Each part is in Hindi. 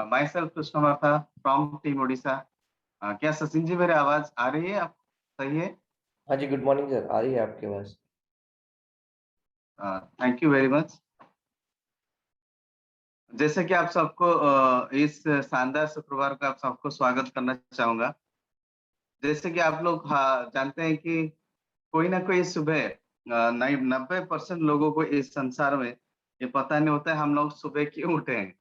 माई सेल्फ कृष्ण माथा फ्रॉम टीम ओडिशा। क्या सचिन जी मेरी आवाज आ रही है? आप सही है? हाँ जी, गुड मॉर्निंग सर, आ रही है आपकी आवाज। Thank you very much. जैसे कि आप सबको इस शानदार शुक्रवार का आप सबको स्वागत करना चाहूंगा। जैसे कि आप लोग जानते हैं कि कोई ना कोई सुबह 90% लोगों को इस संसार में ये पता नहीं होता है हम लोग सुबह क्यों उठे हैं।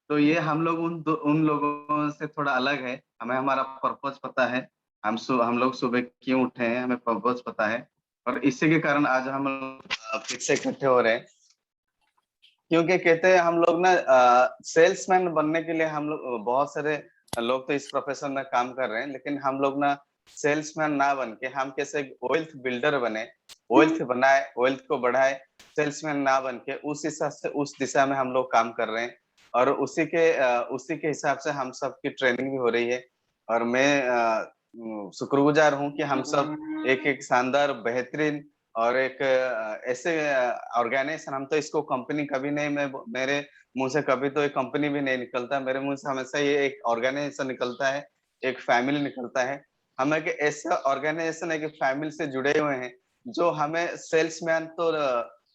तो ये हम लोग उन लोगों से थोड़ा अलग है। हमें हमारा पर्पस पता है। हम लोग सुबह क्यों उठे हैं, हमें पर्पस पता है। और इसी के कारण आज हम लोग फिर से इकट्ठे हो रहे हैं। क्योंकि कहते हैं हम लोग ना सेल्समैन बनने के लिए हम लोग बहुत सारे लोग तो इस प्रोफेशन में काम कर रहे हैं, लेकिन हम लोग ना सेल्समैन ना बन के हम कैसे वेल्थ बिल्डर बने, वेल्थ बनाए, वेल्थ को बढ़ाए। सेल्समैन ना बन के उस हिसाब से उस दिशा में हम लोग काम कर रहे हैं। और उसी के हिसाब से हम सब की ट्रेनिंग भी हो रही है। और मैं शुक्रगुजार हूँ कि हम सब एक एक शानदार बेहतरीन और एक ऐसे ऑर्गेनाइजेशन, हम तो इसको कंपनी कभी नहीं, मैं मेरे मुंह से कभी तो एक कंपनी भी नहीं निकलता, मेरे मुंह से हमेशा ये एक ऑर्गेनाइजेशन निकलता है, एक फैमिली निकलता है। हम एक ऐसा ऑर्गेनाइजेशन है कि फैमिली से जुड़े हुए हैं, जो हमें सेल्समैन तो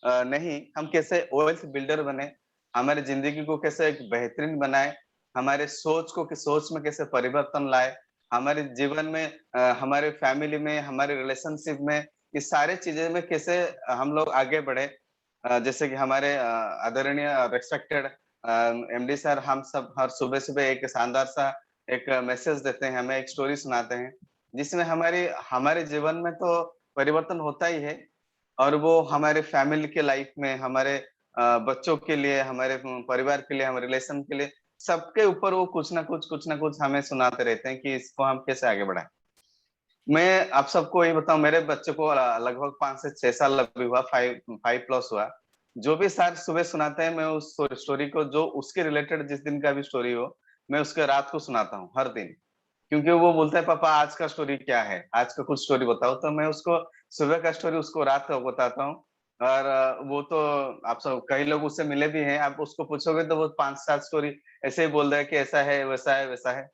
नहीं, हम कैसे वेल्थ बिल्डर बने, हमारी जिंदगी को कैसे एक बेहतरीन बनाए, हमारे सोच में कैसे परिवर्तन लाए, हमारे जीवन में हमारे फैमिली में, हमारे रिलेशनशिप में, इस सारे चीजें में कैसे हम लोग आगे बढ़े। जैसे कि हमारे आदरणीय रेस्पेक्टेड एमडी सर हम सब हर सुबह सुबह एक शानदार सा एक मैसेज देते हैं, हमें एक स्टोरी सुनाते हैं, जिसमें हमारे जीवन में तो परिवर्तन होता ही है। और वो हमारे फैमिली के लाइफ में, हमारे बच्चों के लिए, हमारे परिवार के लिए, हमारे रिलेशन के लिए, सबके ऊपर वो कुछ ना कुछ हमें सुनाते रहते हैं कि इसको हम कैसे आगे बढ़ाएं। मैं आप सबको ये बताऊं, मेरे बच्चे को लगभग 5 से 6 साल अभी हुआ, 5+ हुआ। जो भी सर सुबह सुनाते हैं, मैं उस स्टोरी को, जो उसके रिलेटेड जिस दिन का भी स्टोरी हो, मैं उसके रात को सुनाता हूँ हर दिन। क्योंकि वो बोलता है पापा आज का स्टोरी क्या है, आज का कुछ स्टोरी बताओ, तो मैं उसको सुबह का स्टोरी उसको रात का बताता हूँ। और वो तो आप सब कई लोग उससे मिले भी हैं, आप उसको पूछोगे तो वो 5-7 स्टोरी ऐसे ही बोल रहा है कि ऐसा है, वैसा है, वैसा है।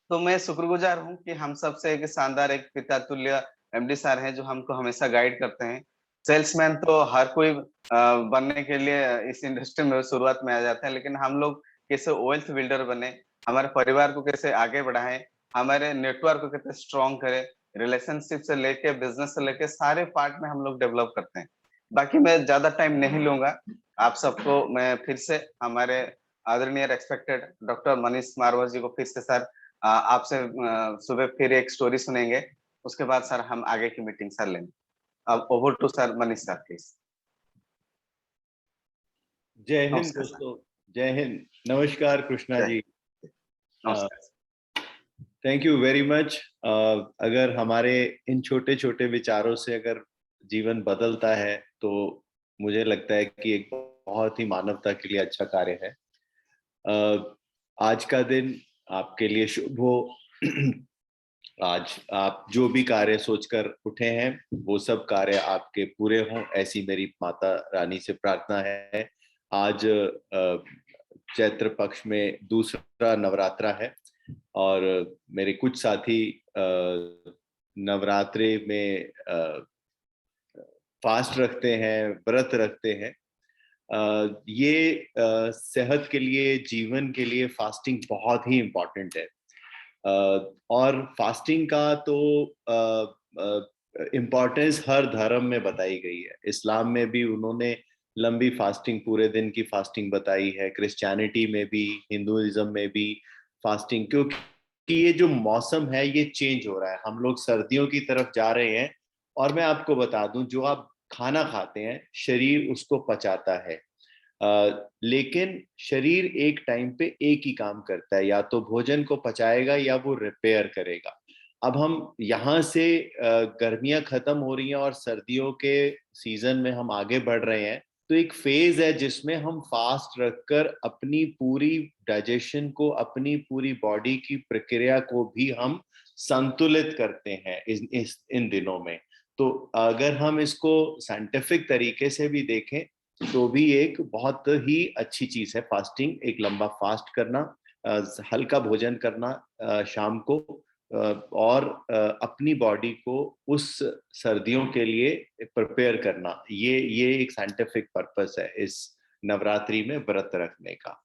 तो मैं शुक्रगुजार हूँ कि हम सबसे एक शानदार एक पिता तुल्य एमडी सर हैं, जो हमको हमेशा गाइड करते हैं। सेल्समैन तो हर कोई बनने के लिए इस इंडस्ट्री में शुरुआत में आ जाते हैं, लेकिन हम लोग कैसे वेल्थ बिल्डर बने, हमारे परिवार को कैसे आगे बढ़ाएं, हमारे नेटवर्क को कैसे स्ट्रॉन्ग करें, रिलेशनशिप से लेके बिजनेस से लेके सारे पार्ट में हम लोग डेवलप करते हैं। बाकी मैं ज्यादा टाइम नहीं लूंगा। आप सबको मैं फिर से हमारे आदरणीय रेस्पेक्टेड डॉक्टर मनीष मारवार जी को फिर से सर आपसे सुबह फिर एक स्टोरी सुनेंगे। उसके बाद सर हम आगे की मीटिंग सर लेंगे। अब over to sir Manish sir please. जय हिंद नमस्कार सर। दोस्तों। जय हिंद। नमस्कार कृष्णा जय जी। नमस्कार sir. Thank you very much. अगर हमारे इन छोटे छोटे विचारों से अगर जीवन बदलता है, तो मुझे लगता है कि एक बहुत ही मानवता के लिए अच्छा कार्य है। आज का दिन आपके लिए शुभ हो। आज आप जो भी कार्य सोचकर उठे हैं, वो सब कार्य आपके पूरे हों, ऐसी मेरी माता रानी से प्रार्थना है। आज चैत्र पक्ष में दूसरा नवरात्रा है, और मेरे कुछ साथी नवरात्रे में फास्ट रखते हैं, व्रत रखते हैं। ये सेहत के लिए, जीवन के लिए फास्टिंग बहुत ही इम्पोर्टेंट है। और फास्टिंग का तो इम्पोर्टेंस हर धर्म में बताई गई है। इस्लाम में भी उन्होंने लंबी फास्टिंग, पूरे दिन की फास्टिंग बताई है। क्रिश्चियनिटी में भी, हिंदुइज्म में भी फास्टिंग, क्योंकि ये जो मौसम है ये चेंज हो रहा है, हम लोग सर्दियों की तरफ जा रहे हैं। और मैं आपको बता दूं, जो आप खाना खाते हैं शरीर उसको पचाता है, लेकिन शरीर एक टाइम पे एक ही काम करता है, या तो भोजन को पचाएगा या वो रिपेयर करेगा। अब हम यहाँ से गर्मियां खत्म हो रही हैं और सर्दियों के सीजन में हम आगे बढ़ रहे हैं, तो एक फेज है जिसमें हम फास्ट रखकर अपनी पूरी डाइजेशन को, अपनी पूरी बॉडी की प्रक्रिया को भी हम संतुलित करते हैं इन दिनों में। तो अगर हम इसको साइंटिफिक तरीके से भी देखें, तो भी एक बहुत ही अच्छी चीज है फास्टिंग, एक लंबा फास्ट करना, हल्का भोजन करना शाम को, और अपनी बॉडी को उस सर्दियों के लिए प्रिपेयर करना, ये एक साइंटिफिक पर्पस है इस नवरात्रि में व्रत रखने का।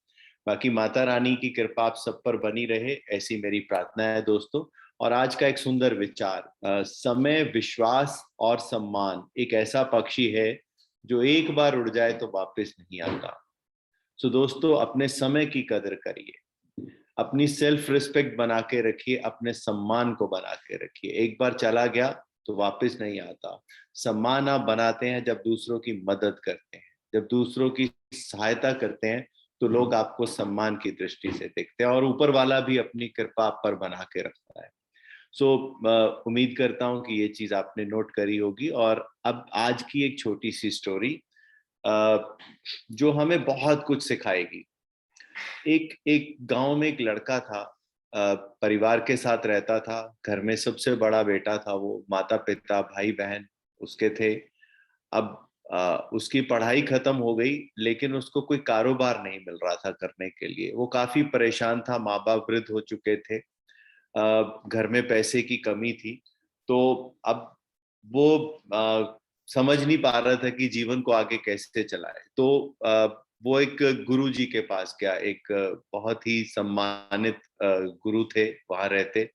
बाकी माता रानी की कृपा आप सब पर बनी रहे, ऐसी मेरी प्रार्थना है दोस्तों। और आज का एक सुंदर विचार, समय, विश्वास और सम्मान एक ऐसा पक्षी है जो एक बार उड़ जाए तो वापस नहीं आता। सो दोस्तों, अपने समय की कदर करिए, अपनी सेल्फ रिस्पेक्ट बना के रखिए, अपने सम्मान को बना के रखिए। एक बार चला गया तो वापस नहीं आता। सम्मान आप बनाते हैं जब दूसरों की मदद करते हैं, जब दूसरों की सहायता करते हैं, तो लोग आपको सम्मान की दृष्टि से देखते हैं और ऊपर वाला भी अपनी कृपा आप पर बना के रखता है। सो उम्मीद करता हूं कि ये चीज आपने नोट करी होगी। और अब आज की एक छोटी सी स्टोरी जो हमें बहुत कुछ सिखाएगी। एक एक गांव में एक लड़का था, परिवार के साथ रहता था, घर में सबसे बड़ा बेटा था वो, माता पिता भाई बहन उसके थे। अब उसकी पढ़ाई खत्म हो गई, लेकिन उसको कोई कारोबार नहीं मिल रहा था करने के लिए। वो काफी परेशान था, माँ बाप वृद्ध हो चुके थे, घर में पैसे की कमी थी। तो अब वो समझ नहीं पा रहा था कि जीवन को आगे कैसे चलाए। तो वो एक गुरु जी के पास गया, एक बहुत ही सम्मानित गुरु थे वहां रहते।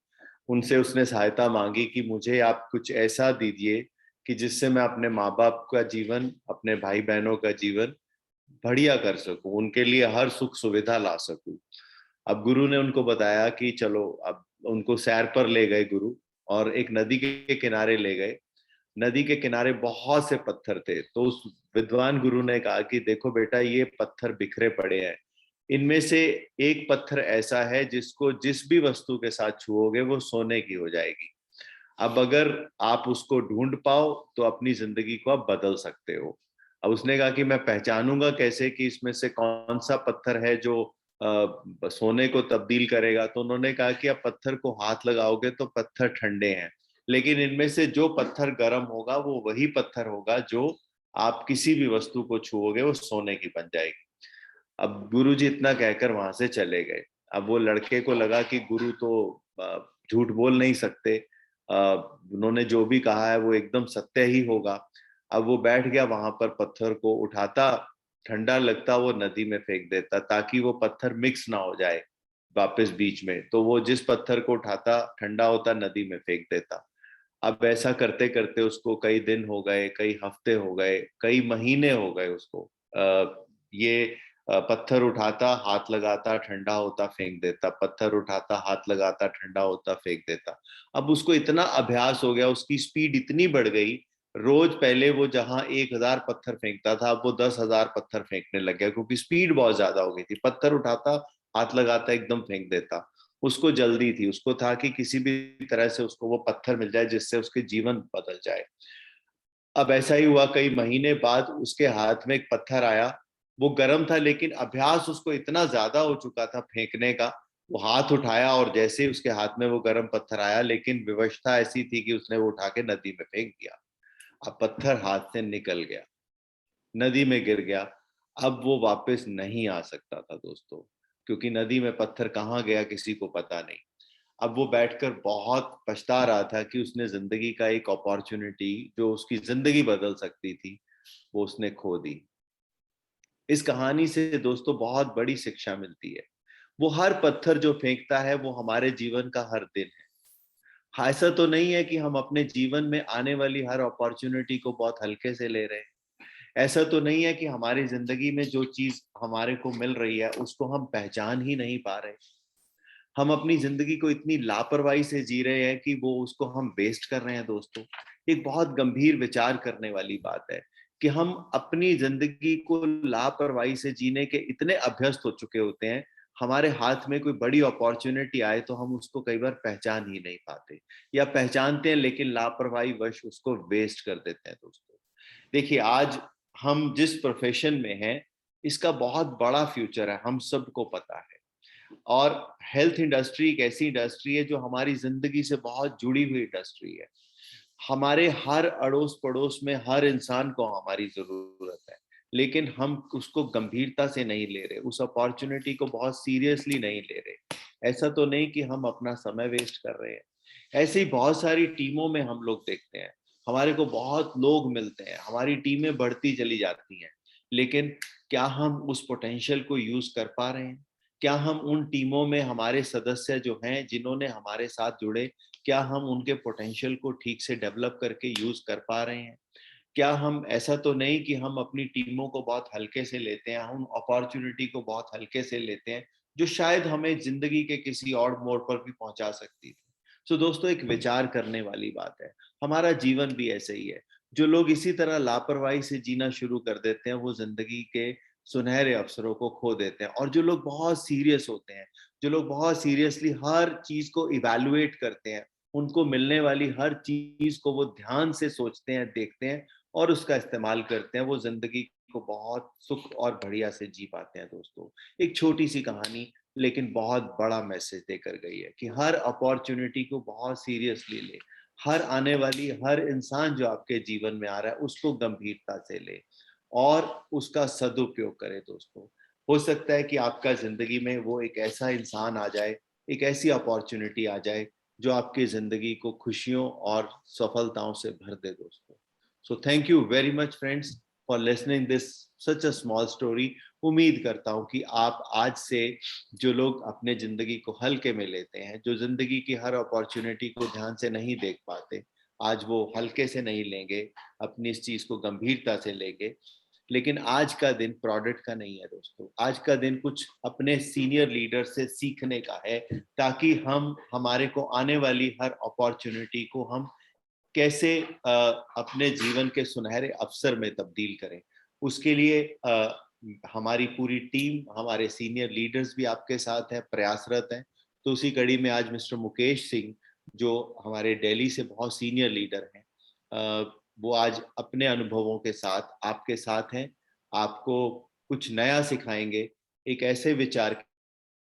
उनसे उसने सहायता मांगी कि मुझे आप कुछ ऐसा दीजिए कि जिससे मैं अपने माँ बाप का जीवन, अपने भाई बहनों का जीवन बढ़िया कर सकूं, उनके लिए हर सुख सुविधा ला सकूं। अब गुरु ने उनको बताया कि चलो, अब उनको सैर पर ले गए गुरु, और एक नदी के किनारे ले गए। नदी के किनारे बहुत से पत्थर थे, तो उस विद्वान गुरु ने कहा कि देखो बेटा, ये पत्थर बिखरे पड़े हैं, इनमें से एक पत्थर ऐसा है जिसको जिस भी वस्तु के साथ छुओगे वो सोने की हो जाएगी। अब अगर आप उसको ढूंढ पाओ तो अपनी जिंदगी को आप बदल सकते हो। अब उसने कहा कि मैं पहचानूंगा कैसे कि इसमें से कौन सा पत्थर है जो सोने को तब्दील करेगा। तो उन्होंने कहा कि आप पत्थर को हाथ लगाओगे तो पत्थर ठंडे हैं, लेकिन इनमें से जो पत्थर गर्म होगा वो वही पत्थर होगा जो आप किसी भी वस्तु को छुओगे वो सोने की बन जाएगी। अब गुरुजी इतना कहकर वहां से चले गए। अब वो लड़के को लगा कि गुरु तो झूठ बोल नहीं सकते, उन्होंने जो भी कहा है वो एकदम सत्य ही होगा। अब वो बैठ गया वहां पर, पत्थर को उठाता, ठंडा लगता वो नदी में फेंक देता ताकि वो पत्थर मिक्स ना हो जाए वापस बीच में। तो वो जिस पत्थर को उठाता ठंडा होता नदी में फेंक देता। अब ऐसा करते करते उसको कई दिन हो गए, कई हफ्ते हो गए, कई महीने हो गए उसको। ये पत्थर उठाता, हाथ लगाता, ठंडा होता, फेंक देता, पत्थर उठाता, हाथ लगाता, ठंडा होता, फेंक देता। अब उसको इतना अभ्यास हो गया, उसकी स्पीड इतनी बढ़ गई, रोज पहले वो जहां 1000 पत्थर फेंकता था अब वो 10,000 पत्थर फेंकने लग गया, क्योंकि स्पीड बहुत ज्यादा हो गई थी। पत्थर उठाता, हाथ लगाता, एकदम फेंक देता। उसको जल्दी थी, उसको था कि किसी भी तरह से उसको वो पत्थर मिल जाए जिससे उसके जीवन बदल जाए। अब ऐसा ही हुआ, कई महीने बाद उसके हाथ में एक पत्थर आया। वो गर्म था, लेकिन अभ्यास उसको इतना ज्यादा हो चुका था फेंकने का। वो हाथ उठाया और जैसे ही उसके हाथ में वो गर्म पत्थर आया, लेकिन विवशता ऐसी थी कि उसने वो उठा के नदी में फेंक दिया। अब पत्थर हाथ से निकल गया, नदी में गिर गया। अब वो वापस नहीं आ सकता था दोस्तों, क्योंकि नदी में पत्थर कहाँ गया किसी को पता नहीं। अब वो बैठकर बहुत पछता रहा था कि उसने जिंदगी का एक अपॉर्चुनिटी जो उसकी जिंदगी बदल सकती थी, वो उसने खो दी। इस कहानी से दोस्तों बहुत बड़ी शिक्षा मिलती है। वो हर पत्थर जो फेंकता है वो हमारे जीवन का हर दिन है। ऐसा तो नहीं है कि हम अपने जीवन में आने वाली हर अपॉर्चुनिटी को बहुत हल्के से ले रहे हैं। ऐसा तो नहीं है कि हमारी जिंदगी में जो चीज हमारे को मिल रही है उसको हम पहचान ही नहीं पा रहे। हम अपनी जिंदगी को इतनी लापरवाही से जी रहे हैं कि वो उसको हम वेस्ट कर रहे हैं दोस्तों। एक बहुत गंभीर विचार करने वाली बात है कि हम अपनी जिंदगी को लापरवाही से जीने के इतने अभ्यस्त हो चुके होते हैं, हमारे हाथ में कोई बड़ी अपॉर्चुनिटी आए तो हम उसको कई बार पहचान ही नहीं पाते, या पहचानते हैं लेकिन लापरवाही वश उसको वेस्ट कर देते हैं दोस्तों। देखिए, आज हम जिस प्रोफेशन में हैं इसका बहुत बड़ा फ्यूचर है, हम सबको पता है। और हेल्थ इंडस्ट्री एक ऐसी इंडस्ट्री है जो हमारी जिंदगी से बहुत जुड़ी हुई इंडस्ट्री है। हमारे हर अड़ोस पड़ोस में हर इंसान को हमारी जरूरत है। लेकिन हम उसको गंभीरता से नहीं ले रहे, उस अपॉर्चुनिटी को बहुत सीरियसली नहीं ले रहे। ऐसा तो नहीं कि हम अपना समय वेस्ट कर रहे हैं। ऐसे ही बहुत सारी टीमों में हम लोग देखते हैं, हमारे को बहुत लोग मिलते हैं, हमारी टीमें बढ़ती चली जाती हैं, लेकिन क्या हम उस पोटेंशियल को यूज कर पा रहे हैं? क्या हम उन टीमों में हमारे सदस्य जो हैं जिन्होंने हमारे साथ जुड़े, क्या हम उनके पोटेंशियल को ठीक से डेवलप करके यूज कर पा रहे हैं? क्या हम, ऐसा तो नहीं कि हम अपनी टीमों को बहुत हल्के से लेते हैं, हम अपॉर्चुनिटी को बहुत हल्के से लेते हैं जो शायद हमें जिंदगी के किसी और मोड़ पर भी पहुंचा सकती थी। सो दोस्तों, एक विचार करने वाली बात है। हमारा जीवन भी ऐसे ही है। जो लोग इसी तरह लापरवाही से जीना शुरू कर देते हैं वो जिंदगी के सुनहरे अवसरों को खो देते हैं। और जो लोग बहुत सीरियस होते हैं, जो लोग बहुत सीरियसली हर चीज को इवैल्यूएट करते हैं, उनको मिलने वाली हर चीज को वो ध्यान से सोचते हैं, देखते हैं और उसका इस्तेमाल करते हैं, वो जिंदगी को बहुत सुख और बढ़िया से जी पाते हैं। दोस्तों, एक छोटी सी कहानी लेकिन बहुत बड़ा मैसेज देकर गई है कि हर अपॉर्चुनिटी को बहुत सीरियसली ले, हर आने वाली हर इंसान जो आपके जीवन में आ रहा है उसको गंभीरता से ले और उसका सदुपयोग करें। दोस्तों, हो सकता है कि आपका जिंदगी में वो एक ऐसा इंसान आ जाए, एक ऐसी अपॉर्चुनिटी आ जाए जो आपकी जिंदगी को खुशियों और सफलताओं से भर दे। दोस्तों, सो thank you very much friends for listening this such a small story. उम्मीद करता हूं कि आप आज से, जो लोग अपने जिंदगी को हल्के में लेते हैं, जो जिंदगी की हर अपॉर्चुनिटी को ध्यान से नहीं देख पाते, आज वो हल्के से नहीं लेंगे, अपनी इस चीज को गंभीरता से लेंगे। लेकिन आज का दिन प्रोडक्ट का नहीं है दोस्तों, आज का दिन कुछ अपने सीनियर लीडर से सीखने का है, ताकि हम हमारे को आने वाली हर अपॉर्चुनिटी को हम कैसे अपने जीवन के सुनहरे अवसर में तब्दील करें। उसके लिए हमारी पूरी टीम, हमारे सीनियर लीडर्स भी आपके साथ हैं, प्रयासरत हैं। तो उसी कड़ी में आज मिस्टर मुकेश सिंह, जो हमारे दिल्ली से बहुत सीनियर लीडर हैं, वो आज अपने अनुभवों के साथ आपके साथ हैं, आपको कुछ नया सिखाएंगे, एक ऐसे विचार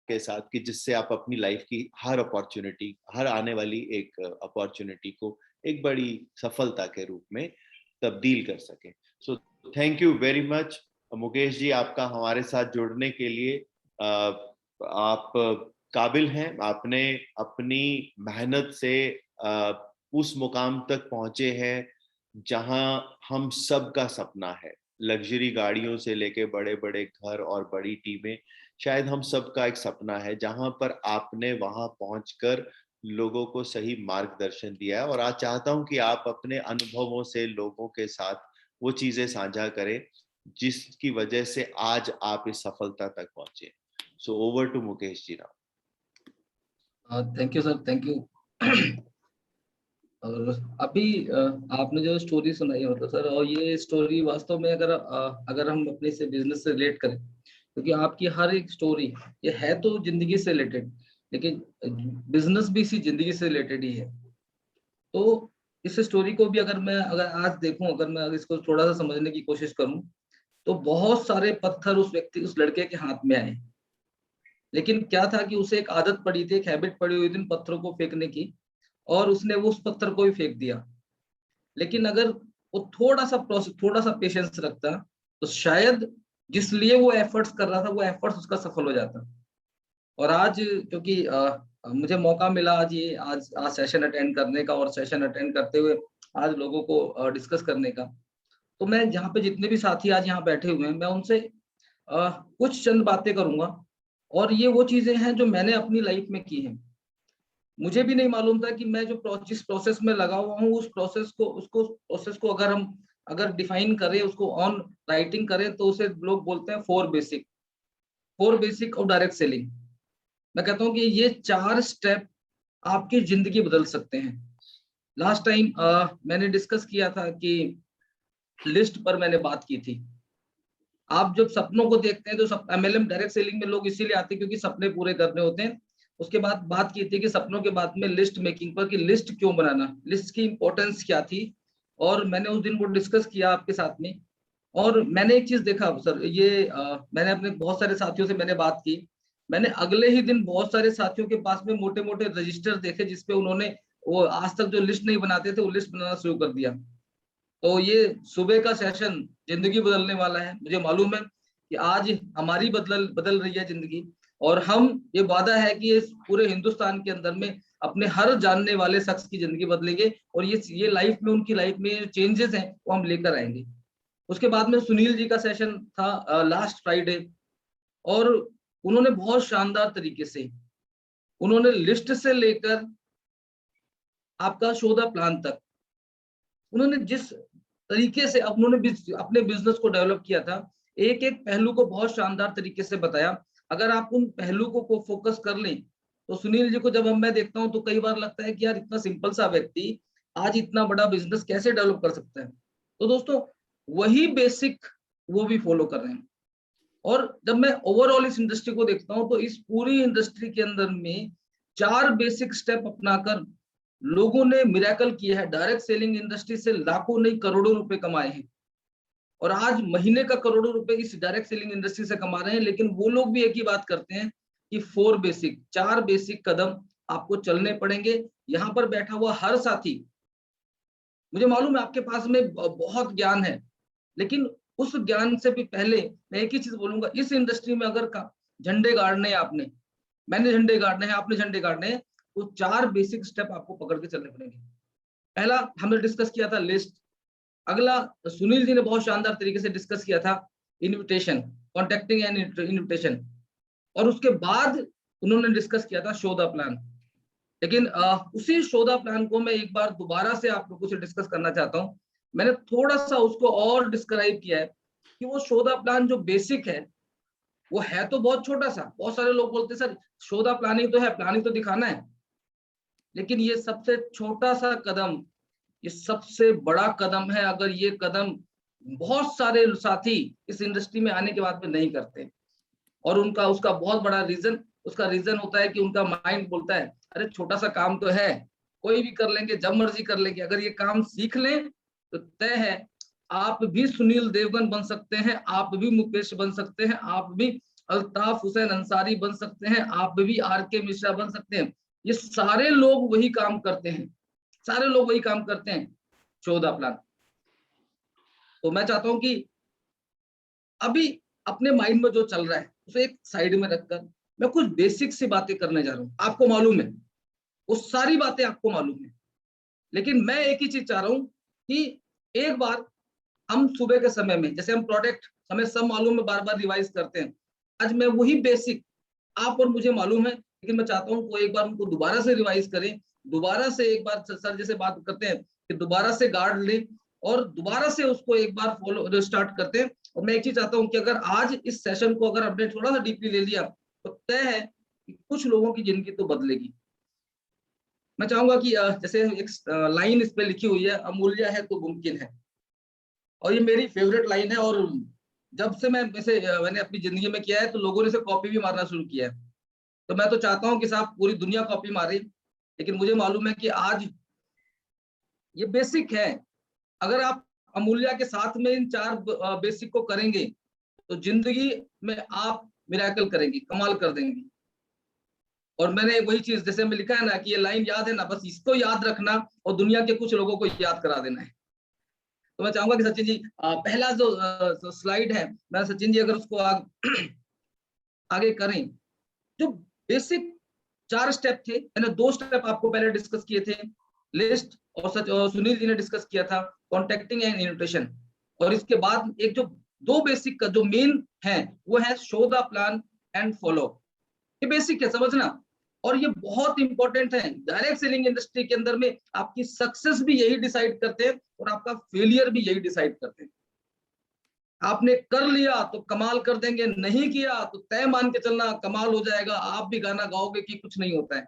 के साथ कि जिससे आप अपनी लाइफ की हर अपॉर्चुनिटी, हर आने वाली एक अपॉर्चुनिटी को एक बड़ी सफलता के रूप में तब्दील कर सके। So thank you very much Mukesh ji, आपका हमारे साथ जुड़ने के लिए। आप काबिल हैं, आपने अपनी मेहनत से उस मुकाम तक पहुंचे हैं जहां हम सब का सपना है। लग्जरी गाड़ियों से लेके बड़े बड़े घर और बड़ी टीमें, शायद हम सब का एक सपना है जहां पर आपने वहां पहुंचकर लोगों को सही मार्गदर्शन दिया है। और आज चाहता हूं कि आप अपने अनुभवों से लोगों के साथ वो चीजें साझा करें जिसकी वजह से आज आप इस सफलता तक पहुंचे। So over to Mukesh ji now. Thank you sir, thank you. और अभी आपने जो स्टोरी सुनाई मतलब सर, और ये स्टोरी वास्तव में अगर हम अपने से बिजनेस से रिलेट करें, क्योंकि आपकी हर एक स्टोरी ये है तो जिंदगी से रिलेटेड, लेकिन बिजनेस भी इसी जिंदगी से रिलेटेड ही है। तो इस स्टोरी को भी अगर आज देखूं, अगर मैं इसको थोड़ा सा समझने की कोशिश करूं, तो बहुत सारे पत्थर उस लड़के के हाथ में आए, लेकिन क्या था कि उसे एक आदत पड़ी थी, एक हैबिट पड़ी हुई थी उन पत्थरों को फेंकने की, और उसने वो उस पत्थर को भी फेंक दिया। लेकिन अगर वो थोड़ा सा पेशेंस रखता, तो शायद जिस लिए वो एफर्ट्स कर रहा था वो एफर्ट्स उसका सफल हो जाता। और आज क्योंकि मुझे मौका मिला आज सेशन अटेंड करने का, और सेशन अटेंड करते हुए आज लोगों को डिस्कस करने का, तो मैं जहाँ पे जितने भी साथी आज यहाँ बैठे हुए हैं, मैं उनसे कुछ चंद बातें करूंगा। और ये वो चीजें हैं जो मैंने अपनी लाइफ में की हैं। मुझे भी नहीं मालूम था कि मैं जिस प्रोसेस में लगा हुआ हूँ, उस प्रोसेस को अगर डिफाइन करें, उसको ऑन राइटिंग करें, तो उसे लोग बोलते हैं four basic of direct selling. मैं कहता हूँ कि ये 4 स्टेप आपकी जिंदगी बदल सकते हैं। लास्ट टाइम मैंने डिस्कस किया था कि लिस्ट पर मैंने बात की थी। आप जब सपनों को देखते हैं तो MLM डायरेक्ट सेलिंग में लोग इसीलिए आते हैं क्योंकि सपने पूरे करने होते हैं। उसके बाद बात की थी कि सपनों के बाद में लिस्ट मेकिंग पर, कि लिस्ट क्यों बनाना, लिस्ट की इंपॉर्टेंस क्या थी, और मैंने उस दिन वो डिस्कस किया आपके साथ में। और मैंने एक चीज देखा सर, मैंने अपने बहुत सारे साथियों से मैंने बात की, मैंने अगले ही दिन बहुत सारे साथियों के पास में मोटे मोटे रजिस्टर देखे जिसपे उन्होंने वो आज तक जो लिस्ट नहीं बनाते थे वो लिस्ट बनाना शुरू कर दिया। तो ये सुबह का सेशन जिंदगी बदलने वाला है। मुझे मालूम है कि आज हमारी बदल रही है जिंदगी, और हम ये वादा है कि इस पूरे हिंदुस्तान के अंदर में अपने हर जानने वाले शख्स की जिंदगी बदलेंगे, और ये लाइफ में, उनकी लाइफ में जो चेंजेस हैं वो हम लेकर आएंगे। उसके बाद में सुनील जी का सेशन था लास्ट फ्राइडे, और उन्होंने बहुत शानदार तरीके से उन्होंने लिस्ट से लेकर आपका शो द प्लान तक, उन्होंने जिस तरीके से उन्होंने अपने बिजनेस को डेवलप किया था, एक एक पहलू को बहुत शानदार तरीके से बताया। अगर आप उन पहलू को फोकस कर लें तो सुनील जी को जब मैं देखता हूं तो कई बार लगता है कि यार इतना सिंपल सा व्यक्ति आज इतना बड़ा बिजनेस कैसे डेवलप कर सकता है। तो दोस्तों वही बेसिक वो भी फॉलो कर रहे हैं। और जब मैं ओवरऑल इस इंडस्ट्री को देखता हूं तो इस पूरी इंडस्ट्री के अंदर में 4 बेसिक स्टेप अपनाकर लोगों ने मिरेकल किया है। डायरेक्ट सेलिंग इंडस्ट्री से लाखों नहीं करोड़ों रुपए कमाए हैं, और आज महीने का करोड़ों रुपए इस डायरेक्ट सेलिंग इंडस्ट्री से कमा रहे हैं। लेकिन वो लोग भी एक ही बात करते हैं कि 4 बेसिक कदम आपको चलने पड़ेंगे। यहाँ पर बैठा हुआ हर साथी, मुझे मालूम है आपके पास में बहुत ज्ञान है, लेकिन उस ज्ञान से भी पहले मैं एक ही चीज बोलूंगा, इस इंडस्ट्री में अगर झंडे गाड़ने हैं आपने, मैंने झंडे गाड़ने हैं, आपने झंडे गाड़ने हैं, तो 4 बेसिक स्टेप आपको पकड़ के चलने पड़ेंगे। पहला हमने डिस्कस किया था लिस्ट। अगला सुनील जी ने बहुत शानदार तरीके से डिस्कस किया था इनविटेशन, कॉन्टेक्टिंग एंड इनविटेशन, और उसके बाद उन्होंने डिस्कस किया था शो द प्लान। लेकिन उसी शो द प्लान को मैं एक बार दोबारा से आप लोगों से डिस्कस करना चाहता हूँ। मैंने थोड़ा सा उसको और डिस्क्राइब किया है कि वो शो द प्लान जो बेसिक है वो है तो बहुत छोटा सा। बहुत सारे लोग बोलते हैं सर शो द प्लानिंग तो है, प्लानिंग तो दिखाना है, लेकिन ये सबसे छोटा सा कदम ये सबसे बड़ा कदम है। अगर ये कदम बहुत सारे साथी इस इंडस्ट्री में आने के बाद में नहीं करते, और उसका बहुत बड़ा रीजन होता है कि उनका माइंड बोलता है अरे छोटा सा काम तो है, कोई भी कर लेंगे, जब मर्जी कर लेंगे। अगर ये काम सीख लें तो तय है आप भी सुनील देवगन बन सकते हैं, आप भी मुकेश बन सकते हैं, आप भी अल्ताफ हुसैन अंसारी बन सकते हैं, आप भी RK मिश्रा बन सकते हैं। ये सारे लोग वही काम करते हैं, सारे लोग वही काम करते हैं, शो द प्लान। तो मैं चाहता हूं कि अभी अपने माइंड में जो चल रहा है उसे एक साइड में रखकर मैं कुछ बेसिक सी बातें करने जा रहा हूं। आपको मालूम है वो सारी बातें आपको मालूम है, लेकिन मैं एक ही चीज चाह रहा हूं कि एक बार हम सुबह के समय में, जैसे हम प्रोडक्ट हमें सब मालूम है, बार बार रिवाइज करते हैं, आज मैं वही बेसिक आप और मुझे मालूम है, लेकिन मैं चाहता हूं कि एक बार उनको दोबारा से रिवाइज करें, दोबारा से एक बार सर जैसे बात करते हैं कि दोबारा से गार्ड लें और दोबारा से उसको एक बार फॉलो स्टार्ट करते हैं। और मैं एक चीज चाहता हूं कि अगर आज इस सेशन को अगर आपने थोड़ा सा डीपली ले लिया तो तय है कि कुछ लोगों की जिंदगी तो बदलेगी। मैं चाहूंगा कि जैसे एक लाइन इस पे लिखी हुई है, अमूल्य है तो मुमकिन है, और ये मेरी फेवरेट लाइन है। और जब से मैंने अपनी जिंदगी में किया है तो लोगों ने इसे कॉपी भी मारना शुरू किया है। तो मैं तो चाहता हूं कि साहब पूरी दुनिया कॉपी मारे, लेकिन मुझे मालूम है कि आज ये बेसिक है। अगर आप अमूल्य के साथ में इन 4 बेसिक को करेंगे तो जिंदगी में आप मिरेकल करेंगे, कमाल कर देंगे। और मैंने वही चीज जैसे में लिखा है ना कि ये लाइन याद है ना, बस इसको याद रखना और दुनिया के कुछ लोगों को याद करा देना है। तो मैं चाहूंगा कि सचिन जी पहला जो स्लाइड है, मैं सचिन जी अगर उसको आगे करें, जो बेसिक 4 स्टेप थे, मैंने 2 स्टेप आपको पहले डिस्कस किए थे, लिस्ट और सुनील जी ने डिस्कस किया था कॉन्टेक्टिंग एंड इन्विटेशन। और इसके बाद एक जो 2 बेसिक का जो मेन है वो है show the plan and follow. ये बेसिक है, समझना। और ये बहुत इंपॉर्टेंट है। डायरेक्ट सेलिंग इंडस्ट्री के अंदर में आपकी सक्सेस भी यही डिसाइड करते हैं और आपका फेलियर भी यही डिसाइड करते हैं। आपने कर लिया तो कमाल कर देंगे, नहीं किया तो तय मान के चलना कमाल हो जाएगा, आप भी गाना गाओगे कि कुछ नहीं होता है।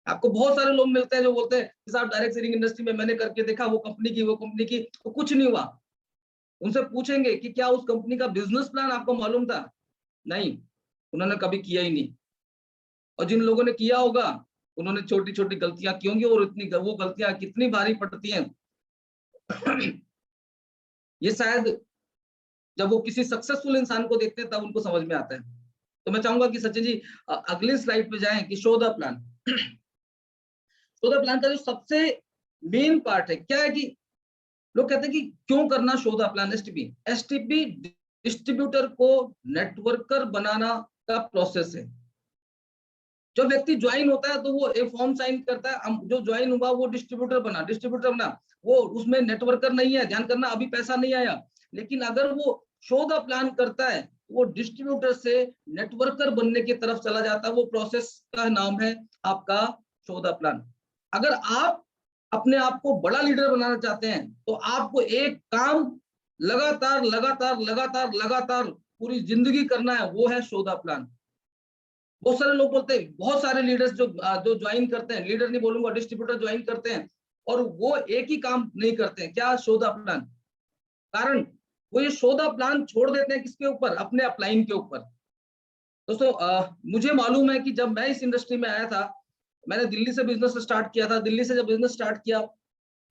आपको बहुत सारे लोग मिलते हैं जो बोलते हैं कि साहब डायरेक्ट सेलिंग इंडस्ट्री में मैंने करके देखा, वो कंपनी की तो कुछ नहीं हुआ। उनसे पूछेंगे कि क्या उस कंपनी का बिजनेस प्लान आपको मालूम था? नहीं, उन्होंने कभी किया ही नहीं। और जिन लोगों ने किया होगा उन्होंने छोटी छोटी गलतियां की होंगी, और वो गलतियां कितनी भारी पड़ती हैं ये शायद जब वो किसी सक्सेसफुल इंसान को देखते हैं तब उनको समझ में आता है। तो मैं चाहूंगा कि सचिन जी अगली स्लाइड पे जाएं कि show the plan. Show the plan का जो सबसे मेन पार्ट है क्या है कि लोग कहते हैं कि क्यों करना show the plan STP. STP distributor को नेटवर्कर बनाना का प्रोसेस है। जो व्यक्ति ज्वाइन होता है तो वो एक फॉर्म साइन करता है, जो ज्वाइन हुआ वो डिस्ट्रीब्यूटर बना, वो उसमें नेटवर्कर नहीं है, ध्यान करना, अभी पैसा नहीं आया। लेकिन अगर वो शो द प्लान करता है, वो डिस्ट्रीब्यूटर से नेटवर्कर बनने की तरफ चला जाता है। वो प्रोसेस का नाम है आपका शो द प्लान। अगर आप अपने आप को बड़ा लीडर बनाना चाहते हैं तो आपको एक काम लगातार लगातार लगातार लगातार पूरी जिंदगी करना है, वो है शो द प्लान। बहुत सारे लोग बोलते हैं, बहुत सारे लीडर्स जो ज्वाइन करते हैं, लीडर नहीं बोलूंगा, डिस्ट्रीब्यूटर ज्वाइन करते हैं और वो एक ही काम नहीं करते हैं, क्या? Show the plan. कारण वो ये शो द प्लान छोड़ देते हैं किसके ऊपर? अपने अपलाइन के ऊपर। दोस्तों मुझे मालूम है कि जब मैं इस इंडस्ट्री में आया था, मैंने दिल्ली से बिजनेस स्टार्ट किया था। दिल्ली से जब बिजनेस स्टार्ट किया,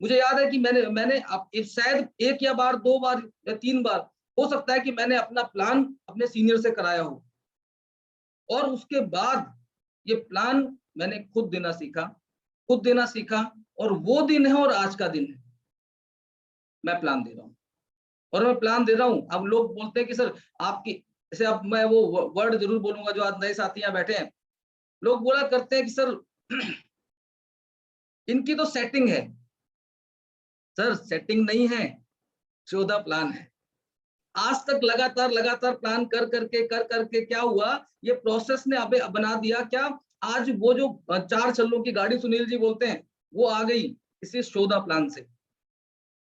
मुझे याद है कि मैंने शायद 1 या बार 2 बार या 3 बार हो सकता है कि मैंने अपना प्लान अपने सीनियर से कराया हो, और उसके बाद ये प्लान मैंने खुद देना सीखा। और वो दिन है और आज का दिन है, मैं प्लान दे रहा हूँ और मैं प्लान दे रहा हूँ। अब लोग बोलते हैं कि सर आपकी, जैसे अब मैं वो वर्ड जरूर बोलूंगा जो आज नए साथी यहाँ बैठे हैं, लोग बोला करते हैं कि सर इनकी तो सेटिंग है। सर सेटिंग नहीं है, शो द प्लान है। आज तक लगातार लगातार प्लान कर करके क्या हुआ, ये प्रोसेस ने अबे बना दिया क्या, आज वो जो 4 छल्लों की गाड़ी सुनील जी बोलते हैं वो आ गई इसी शो द प्लान से।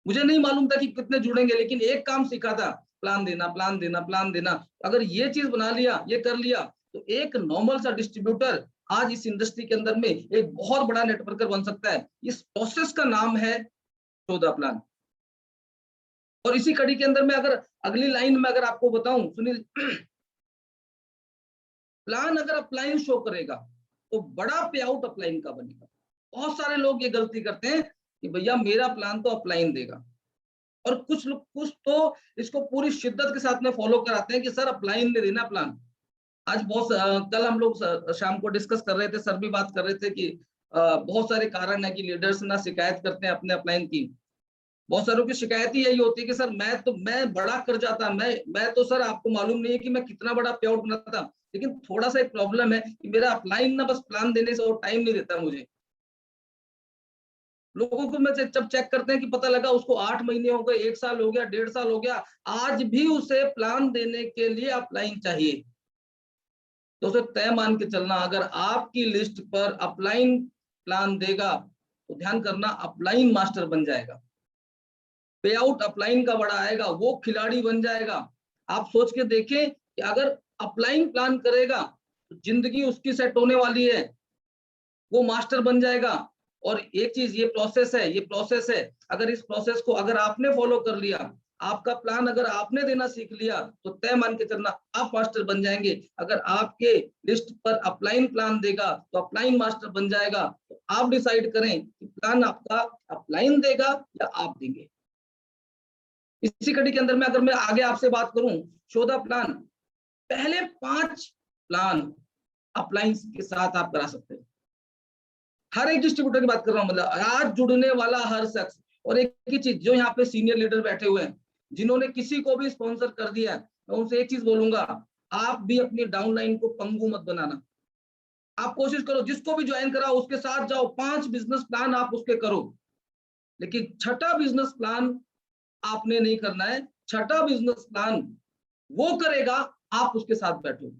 मुझे नहीं मालूम था कि कितने जुड़ेंगे, लेकिन एक काम सीखा था, प्लान देना प्लान देना प्लान देना। अगर ये चीज बना लिया, ये कर लिया, तो एक नॉर्मल सा डिस्ट्रीब्यूटर आज इस इंडस्ट्री के अंदर में एक बहुत बड़ा नेटवर्कर बन सकता है। इस प्रोसेस का नाम है शो द प्लान। और इसी कड़ी के अंदर में अगर अगली लाइन में अगर आपको बताऊं सुनील, प्लान अगर अपलाइन शो करेगा तो बड़ा पे आउट अपलाइन का बनेगा। बहुत सारे लोग ये गलती करते हैं कि भैया मेरा प्लान तो अपलाइन देगा, और कुछ लोग कुछ तो इसको पूरी शिद्दत के साथ में फॉलो कराते हैं कि सर अपलाइन ने देना प्लान। आज कल हम लोग शाम को डिस्कस कर रहे थे, सर भी बात कर रहे थे कि बहुत सारे कारण है कि लीडर्स ना शिकायत करते हैं अपने अपलाइन की। बहुत सारों की शिकायत ही यही होती है कि सर मैं बड़ा कर जाता, मैं तो सर आपको मालूम नहीं है कि मैं कितना बड़ा पे आउट बनाता, लेकिन थोड़ा सा एक प्रॉब्लम है कि मेरा अपलाइन ना बस प्लान देने से वो टाइम नहीं देता मुझे। लोगों को मैं जब चेक करते हैं कि पता लगा उसको 8 महीने हो गए, 1 साल हो गया, 1.5 साल हो गया, आज भी उसे प्लान देने के लिए अपलाइन चाहिए। तो उसे तय मान के चलना, अगर आपकी लिस्ट पर अपलाइन प्लान देगा तो ध्यान करना अपलाइन मास्टर बन जाएगा, पे आउट अपलाइन का बड़ा आएगा, वो खिलाड़ी बन जाएगा। आप सोच के देखें कि अगर अपलाइन प्लान करेगा तो जिंदगी उसकी सेट होने वाली है, वो मास्टर बन जाएगा। और एक चीज ये प्रोसेस है, अगर इस प्रोसेस को अगर आपने फॉलो कर लिया, आपका प्लान अगर आपने देना सीख लिया, तो तय मान के चलना आप मास्टर बन जाएंगे। अगर आपके लिस्ट पर अपलाइन प्लान देगा तो अपलाइन मास्टर बन जाएगा। तो आप डिसाइड करें कि प्लान आपका अपलाइन देगा या आप देंगे। इसी कड़ी के अंदर में अगर मैं आगे आपसे बात करूं, शो द प्लान, पहले 5 प्लान अपलाइन के साथ आप करा सकते हैं। हर एक डिस्ट्रीब्यूटर की बात कर रहा हूं, मतलब आज जुड़ने वाला हर शख्स। और एक ही चीज, जो यहाँ पे सीनियर लीडर बैठे हुए हैं जिन्होंने किसी को भी स्पॉन्सर कर दिया, मैं उनसे एक चीज बोलूंगा, आप भी अपनी डाउनलाइन को पंगु मत बनाना। आप कोशिश करो जिसको भी ज्वाइन करा उसके साथ जाओ, 5 बिजनेस प्लान आप उसके करो, लेकिन 6ठा बिजनेस प्लान आपने नहीं करना है। 6ठा बिजनेस प्लान वो करेगा, आप उसके साथ बैठो।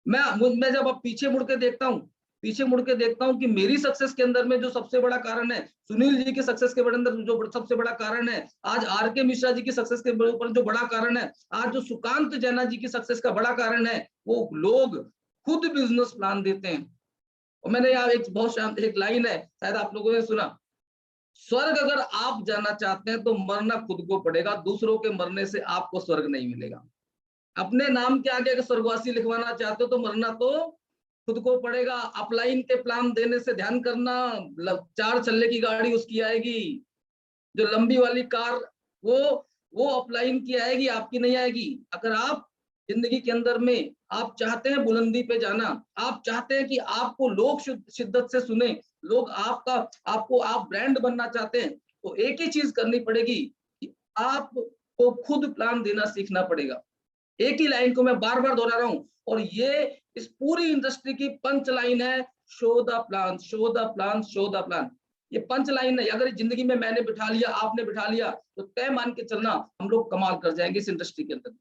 मैं जब अब पीछे मुड़ के देखता हूं कि मेरी सक्सेस के अंदर में जो सबसे बड़ा कारण है, सुनील जी के सक्सेस के अंदर जो सबसे बड़ा कारण है, आज आर.के. मिश्रा जी की सक्सेस के ऊपर जो बड़ा कारण है, आज जो सुकांत जैना जी की सक्सेस का बड़ा कारण है, वो लोग खुद बिजनेस प्लान देते हैं। और मैंने यहाँ एक लाइन है, शायद आप लोगों ने सुना, स्वर्ग अगर आप जाना चाहते हैं तो मरना खुद को पड़ेगा, दूसरों के मरने से आपको स्वर्ग नहीं मिलेगा। अपने नाम के आगे अगर स्वर्गवासी लिखवाना चाहते हो तो मरना तो खुद को पड़ेगा। अपलाइन के प्लान देने से ध्यान करना, 4 छल्ले की गाड़ी उसकी आएगी, जो लंबी वाली कार वो अपलाइन की आएगी, आपकी नहीं आएगी। अगर आप जिंदगी के अंदर में आप चाहते हैं बुलंदी पे जाना, आप चाहते हैं कि आपको लोग शिद्दत से सुने, लोग आप ब्रांड बनना चाहते हैं, तो एक ही चीज करनी पड़ेगी कि आपको खुद प्लान देना सीखना पड़ेगा। एक ही लाइन को मैं बार बार दोहरा रहा हूं, और ये इस पूरी इंडस्ट्री की पंच लाइन है, show the plan, show the plan, show the plan. ये पंच लाइन है, अगर जिंदगी में मैंने बिठा लिया, आपने बिठा लिया, तो तय मान के चलना हम लोग कमाल कर जाएंगे इस इंडस्ट्री के अंदर।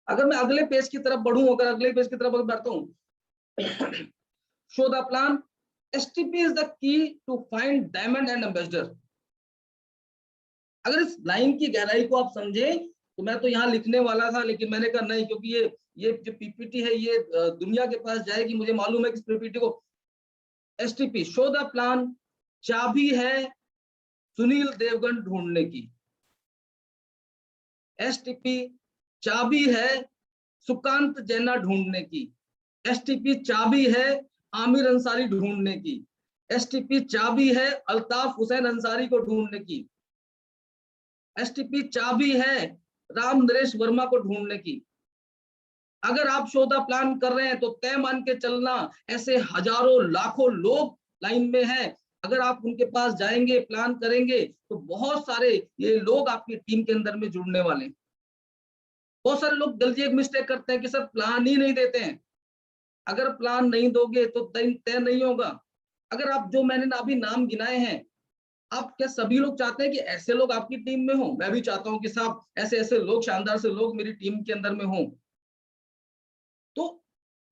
अगर मैं अगले पेज की तरफ बढ़ूं, अगर अगले पेज की तरफ बढ़ता हूं, show the plan, STP is the key to find diamond and ambassador। अगर इस लाइन की गहराई को आप समझे, तो मैं तो यहाँ लिखने वाला था, लेकिन मैंने कहा नहीं, क्योंकि ये जो पीपीटी है ये दुनिया के पास जाएगी, मुझे मालूम है कि इस पीपीटी को STP शो द प्लान चाबी है सुनील देवगन ढूंढने की। STP चाबी है सुकांत जैना ढूंढने की। STP चाबी है आमिर अंसारी ढूंढने की। STP चाबी है अल्ताफ हुसैन अंसारी को ढूंढने की। STP चाबी है राम नरेश वर्मा को ढूंढने की। अगर आप शो द प्लान कर रहे हैं तो तय मान के चलना ऐसे हजारों लाखों लोग लाइन में हैं। अगर आप उनके पास जाएंगे, प्लान करेंगे, तो बहुत सारे ये लोग आपकी टीम के अंदर में जुड़ने वाले हैं। बहुत सारे लोग गलती एक मिस्टेक करते हैं कि सर प्लान ही नहीं देते हैं। अगर प्लान नहीं दोगे तो तय नहीं होगा। अगर आप जो मैंने अभी नाम गिनाए हैं, आप क्या सभी लोग चाहते हैं कि ऐसे लोग आपकी टीम में हों? मैं भी चाहता हूं कि साहब ऐसे ऐसे लोग, शानदार से लोग मेरी टीम के अंदर में हों। तो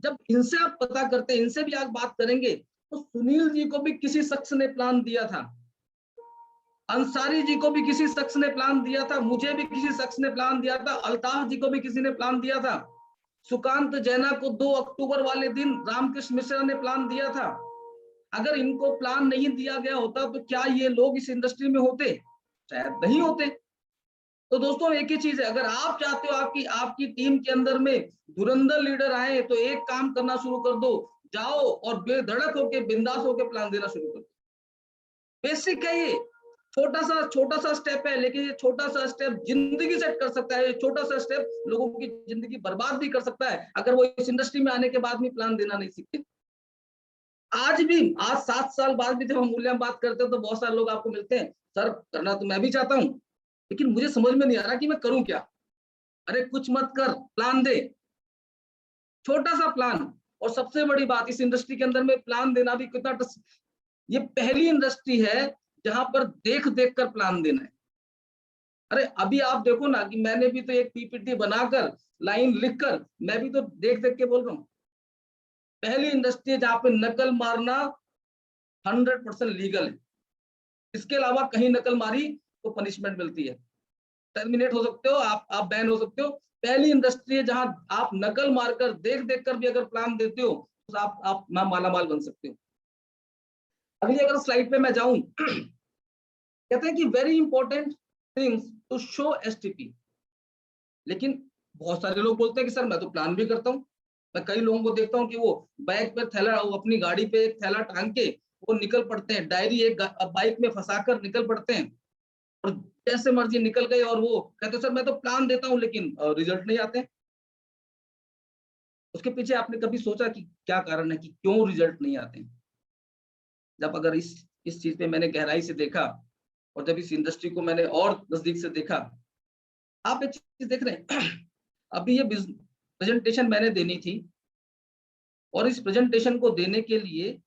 जब इनसे आप पता करते हैं, इनसे भी आप बात करेंगे, तो सुनील जी को भी किसी शख्स ने प्लान दिया था, अंसारी जी को भी किसी शख्स ने प्लान दिया था, मुझे भी किसी शख्स ने प्लान दिया था, अल्ताफ जी को भी किसी ने प्लान दिया था, सुकांत जैना को 2 अक्टूबर वाले दिन रामकृष्ण मिश्रा ने प्लान दिया था। अगर इनको प्लान नहीं दिया गया होता तो क्या ये लोग इस इंडस्ट्री में होते? शायद नहीं होते। तो दोस्तों एक ही चीज है, अगर आप चाहते हो आपकी टीम के अंदर में धुरंधर लीडर आए, तो एक काम करना शुरू कर दो, जाओ और बेधड़क होके, बिंदास होके प्लान देना शुरू कर दो। बेसिक है ये, छोटा सा स्टेप है, लेकिन ये छोटा सा स्टेप जिंदगी सेट कर सकता है। ये छोटा सा स्टेप लोगों की जिंदगी बर्बाद भी कर सकता है, अगर वो इस इंडस्ट्री में आने के बाद भी प्लान देना नहीं सीखते। आज 7 साल बाद भी जब हम मूल्यांकन बात करते हैं, तो बहुत सारे लोग आपको मिलते हैं, सर करना तो मैं भी चाहता हूँ, लेकिन मुझे समझ में नहीं आ रहा कि मैं करूं क्या। अरे कुछ मत कर, प्लान दे, छोटा सा प्लान। और सबसे बड़ी बात, इस इंडस्ट्री के अंदर में प्लान देना भी कितना ये पहली इंडस्ट्री है जहां पर देख देख कर प्लान देना है। अरे अभी आप देखो ना कि मैंने भी तो एक पीपीटी बनाकर, लाइन लिखकर, मैं भी तो देख देख के बोल रहा हूँ। पहली इंडस्ट्री है जहां पे नकल मारना 100% लीगल है। इसके अलावा कहीं नकल मारी तो पनिशमेंट मिलती है, टर्मिनेट हो सकते हो आप बैन हो सकते हो। पहली इंडस्ट्री है जहां आप नकल मारकर, देख देख कर भी अगर प्लान देते हो, तो आप मालामाल बन सकते हो। अगली अगर स्लाइड पे मैं जाऊं, कहते हैं कि very important things to show STP। लेकिन बहुत सारे लोग बोलते हैं कि सर मैं तो प्लान भी करता हूँ। मैं कई लोगों को देखता हूँ कि वो बैग पे थैला, वो अपनी गाड़ी पे एक थैला टांग के वो निकल पड़ते हैं, डायरी एक बाइक में फंसाकर निकल पड़ते हैं, और जैसे मर्जी निकल गए, और वो कहते सर मैं तो प्लान देता हूँ, लेकिन रिजल्ट नहीं आते। उसके पीछे आपने कभी सोचा कि क्या कारण है कि क्यों रिजल्ट नहीं आते? जब अगर इस चीज पे मैंने गहराई से देखा, और जब इस इंडस्ट्री को मैंने और नजदीक से देखा, आप एक चीज देख रहे हैं, अभी ये प्रेजेंटेशन मैंने देनी थी, और इस प्रेजेंटेशन को देने के लिए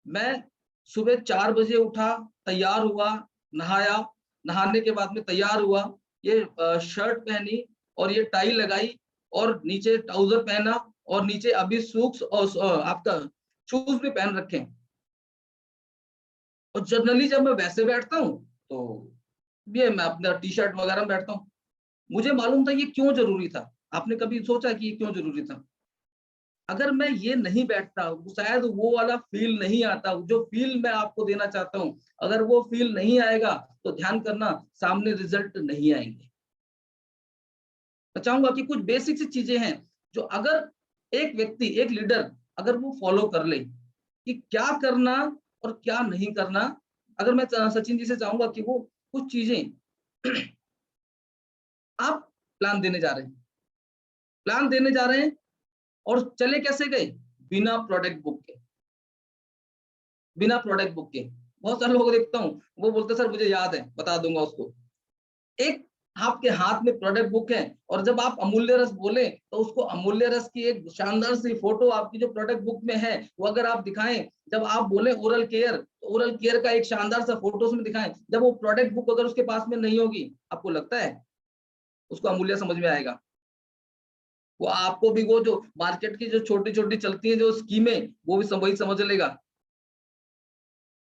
मैं सुबह 4 बजे उठा, तैयार हुआ, नहाया, नहाने के बाद में तैयार हुआ, ये शर्ट पहनी और ये टाई लगाई, और नीचे ट्राउजर पहना, और नीचे अभी सूक्स और आपका शूज भी पहन रखे हैं। और जनरली जब मैं वैसे बैठता हूँ तो ये मैं अपना टी-शर्ट वगैरह में बैठता हूँ। मुझे मालूम था ये क्यों जरूरी था। आपने कभी सोचा कि ये क्यों जरूरी था? अगर मैं ये नहीं बैठता, शायद वो वाला फील नहीं आता, जो फील मैं आपको देना चाहता हूँ। अगर वो फील नहीं आएगा तो ध्यान करना, सामने रिजल्ट नहीं आएंगे। मैं चाहूंगा कि कुछ बेसिक सी चीजें हैं जो अगर एक व्यक्ति, एक लीडर अगर वो फॉलो कर ले कि क्या करना और क्या नहीं करना। अगर मैं सचिन जी से चाहूंगा कि वो कुछ चीजें आप प्लान देने जा रहे हैं, और चले कैसे गए? बिना प्रोडक्ट बुक के। बहुत सारे लोगों को देखता हूँ, वो बोलते सर मुझे याद है, बता दूंगा उसको। एक आपके हाथ में प्रोडक्ट बुक है, और जब आप अमूल्य रस बोले तो उसको अमूल्य रस की एक शानदार सी फोटो आपकी जो प्रोडक्ट बुक में है वो अगर आप दिखाएं, जब आप बोले ओरल केयर तो ओरल केयर का एक शानदार सा फोटो उसमें दिखाएं, जब वो प्रोडक्ट बुक अगर उसके पास में नहीं होगी, आपको लगता है उसको अमूल्य समझ में आएगा? वो आपको भी वो जो मार्केट की जो छोटी छोटी चलती है जो स्कीमें, वो भी वही समझ लेगा।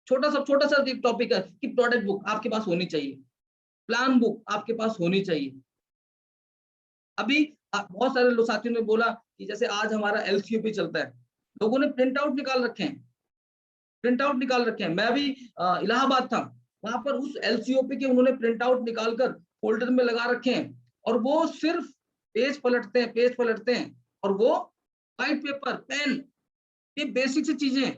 छोटा सा एक टॉपिक है कि प्रोडक्ट बुक आपके पास होनी चाहिए, प्लान बुक आपके पास होनी चाहिए। अभी बहुत सारे लोग साथियों ने बोला कि जैसे आज हमारा एलसीओपी चलता है, लोगों ने प्रिंट आउट निकाल रखे हैं, मैं भी इलाहाबाद था, वहां पर उस एलसीओपी के उन्होंने प्रिंट आउट निकालकर फोल्डर में लगा रखे हैं, और वो सिर्फ पेज पलटते हैं, और वो व्हाइट पेपर पेन, ये बेसिक सी चीजें हैं।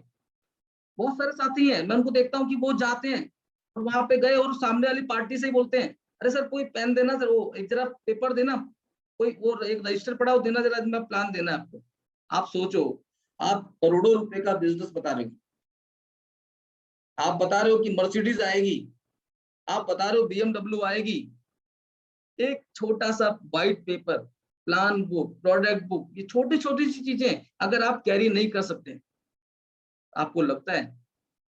बहुत सारे साथी हैं, मैं उनको देखता हूँ कि वो जाते हैं और वहां पे गए और सामने वाली पार्टी से ही बोलते हैं, अरे सर कोई पेन देना सर, वो एक जरा पेपर देना, कोई वो एक रजिस्टर पड़ा हो देना जरा, मैं प्लान देना है आपको। आप सोचो, आप करोड़ों रुपए का बिजनेस बता रहे हो, आप बता रहे हो कि मर्सिडीज आएगी, आप बता रहे हो BMW आएगी, एक छोटा सा white paper, plan book, product book, ये छोटी छोटी सी चीजें अगर आप कैरी नहीं कर सकते, आपको लगता है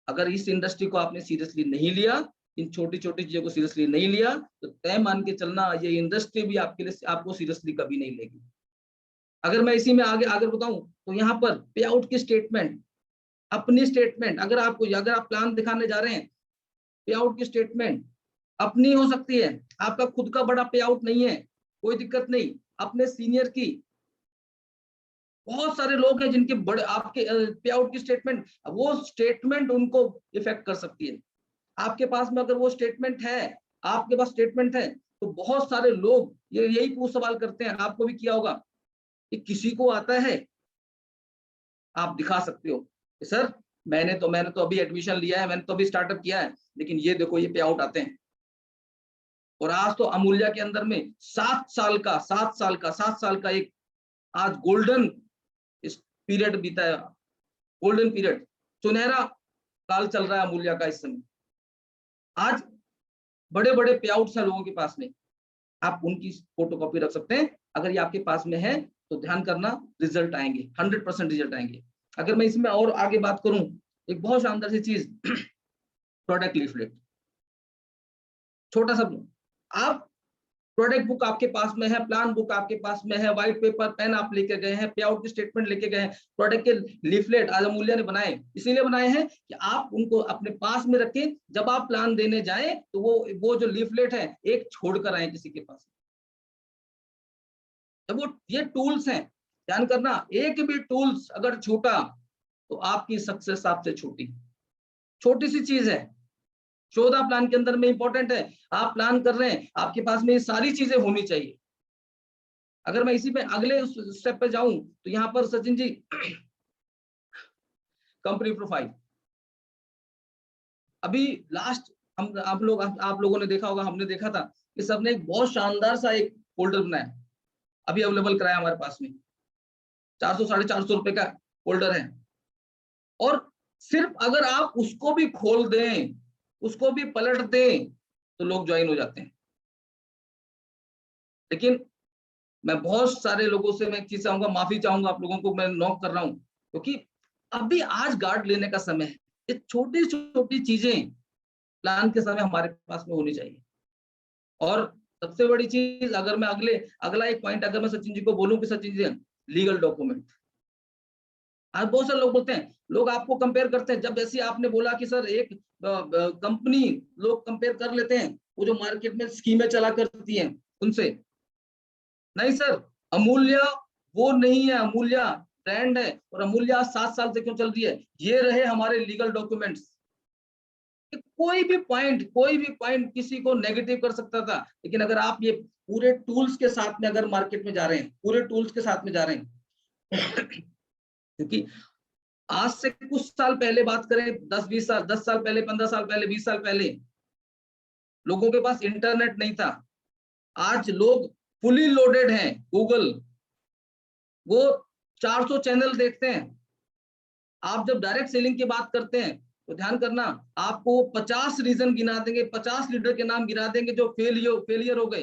अगर इस इंडस्ट्री को आपने सीरियसली नहीं लिया, इन छोटी छोटी चीजों को सीरियसली नहीं लिया, तो तय मान के चलना ये इंडस्ट्री भी आपके लिए आपको सीरियसली कभी नहीं लेगी। अगर मैं इसी में आगे बताऊं तो यहाँ पर पे आउट की स्टेटमेंट, अपनी स्टेटमेंट, अगर आप प्लान दिखाने जा रहे हैं, पे आउट की स्टेटमेंट अपनी हो सकती है, आपका खुद का बड़ा पे आउट नहीं है, कोई दिक्कत नहीं, अपने सीनियर की, बहुत सारे लोग हैं जिनके बड़े आपके पे आउट की स्टेटमेंट, वो स्टेटमेंट उनको इफेक्ट कर सकती है। आपके पास में अगर वो स्टेटमेंट है, आपके पास स्टेटमेंट है, तो बहुत सारे लोग ये यही पूछ सवाल करते हैं, आपको भी किया होगा कि किसी को आता है, आप दिखा सकते हो कि सर मैंने तो अभी एडमिशन लिया है, मैंने तो अभी स्टार्टअप किया है, लेकिन ये देखो ये पे आउट आते हैं। और आज तो अमूल्य के अंदर में 7 साल का एक आज गोल्डन पीरियड बीता है, गोल्डन पीरियड, सुनहरा काल चल रहा है अमूल्य का इस समय। आज बड़े बड़े पे आउट्स हैं लोगों के पास में, आप उनकी फोटो कॉपी रख सकते हैं, अगर ये आपके पास में है तो ध्यान करना, रिजल्ट आएंगे, 100% रिजल्ट आएंगे। अगर मैं इसमें और आगे बात करूं, एक बहुत शानदार सी चीज प्रोडक्ट लीफलेट, छोटा सा, आप प्रोडक्ट बुक आपके पास में है, प्लान बुक आपके पास में है, व्हाइट पेपर पेन आप लेके गए हैं, पे आउट की स्टेटमेंट लेके गए हैं, प्रोडक्ट के लीफलेट आज अमूल्य ने बनाए, इसीलिए बनाए हैं कि आप उनको अपने पास में रखें, जब आप प्लान देने जाएं तो वो जो लीफलेट है एक छोड़कर आए किसी के पास। तो वो ये टूल्स हैं, ध्यान करना, एक भी टूल्स अगर छूटा तो आपकी सक्सेस आपसे छोटी सी चीज है। 14 प्लान के अंदर में इंपॉर्टेंट है, आप प्लान कर रहे हैं, आपके पास में ये सारी चीजें होनी चाहिए। अगर मैं इसी पे अगले स्टेप पे जाऊं तो यहाँ पर सचिन जी कंपनी प्रोफाइल, अभी लास्ट आप लोगों ने देखा होगा, हमने देखा था कि सबने एक बहुत शानदार सा एक फोल्डर बनाया, अभी अवेलेबल कराया हमारे पास में, 400-450 रुपए का फोल्डर है, और सिर्फ अगर आप उसको भी खोल दें, उसको भी पलट दें, तो लोग ज्वाइन हो जाते हैं। लेकिन मैं बहुत सारे लोगों से मैं एक चीज चाहूंगा, माफी चाहूंगा आप लोगों को, मैं नॉक कर रहा हूं, क्योंकि अभी आज गार्ड लेने का समय है। ये छोटी छोटी चीजें प्लान के समय हमारे पास में होनी चाहिए। और सबसे बड़ी चीज, अगर मैं अगला एक पॉइंट अगर मैं सचिन जी को बोलूं कि सचिन जी, लीगल डॉक्यूमेंट, आज बहुत सारे लोग बोलते हैं, लोग आपको कंपेयर करते हैं, जब जैसे आपने बोला कि सर एक कंपनी, लोग कंपेयर कर लेते हैं वो जो मार्केट में स्कीमें चला करती हैं उनसे। नहीं सर, अमूल्य वो नहीं है, अमूल्य ब्रांड है, और अमूल्य 7 साल से क्यों चल रही है, ये रहे हमारे लीगल डॉक्यूमेंट्स। कोई भी पॉइंट किसी को नेगेटिव कर सकता था, लेकिन अगर आप ये पूरे टूल्स के साथ में अगर मार्केट में जा रहे हैं, पूरे टूल्स के साथ में जा रहे हैं क्योंकि आज से कुछ साल पहले बात करें, 10 साल पहले, 15 साल पहले, 20 साल पहले लोगों के पास इंटरनेट नहीं था। आज लोग फुली लोडेड हैं, गूगल, वो 400 चैनल देखते हैं। आप जब डायरेक्ट सेलिंग की बात करते हैं तो ध्यान करना, आपको 50 रीजन गिना देंगे, 50 लीडर के नाम गिना देंगे जो फेलियर हो गए।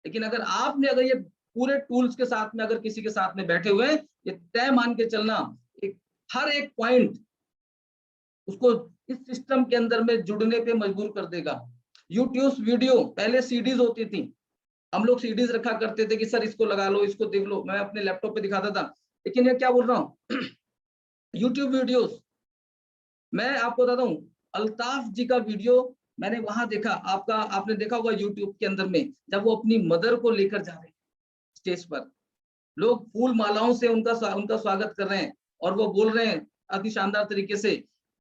लेकिन अगर ये पूरे टूल्स के साथ में अगर किसी के साथ में बैठे हुए हैं, ये तय मान के चलना, हर एक पॉइंट उसको इस सिस्टम के अंदर में जुड़ने पे मजबूर कर देगा। यूट्यूब वीडियो, पहले सीडीज होती थी, हम लोग सीडीज रखा करते थे कि सर इसको लगा लो, इसको देख लो, मैं अपने लैपटॉप पे दिखाता था। लेकिन ये क्या बोल रहा हूँ यूट्यूब वीडियोस, मैं आपको बताता हूँ, अल्ताफ जी का वीडियो मैंने वहां देखा, आपने देखा होगा यूट्यूब के अंदर में, जब वो अपनी मदर को लेकर जा रहे हैं स्टेज पर, लोग फूल मालाओं से उनका स्वागत कर रहे हैं, और वो बोल रहे हैं अति शानदार तरीके से।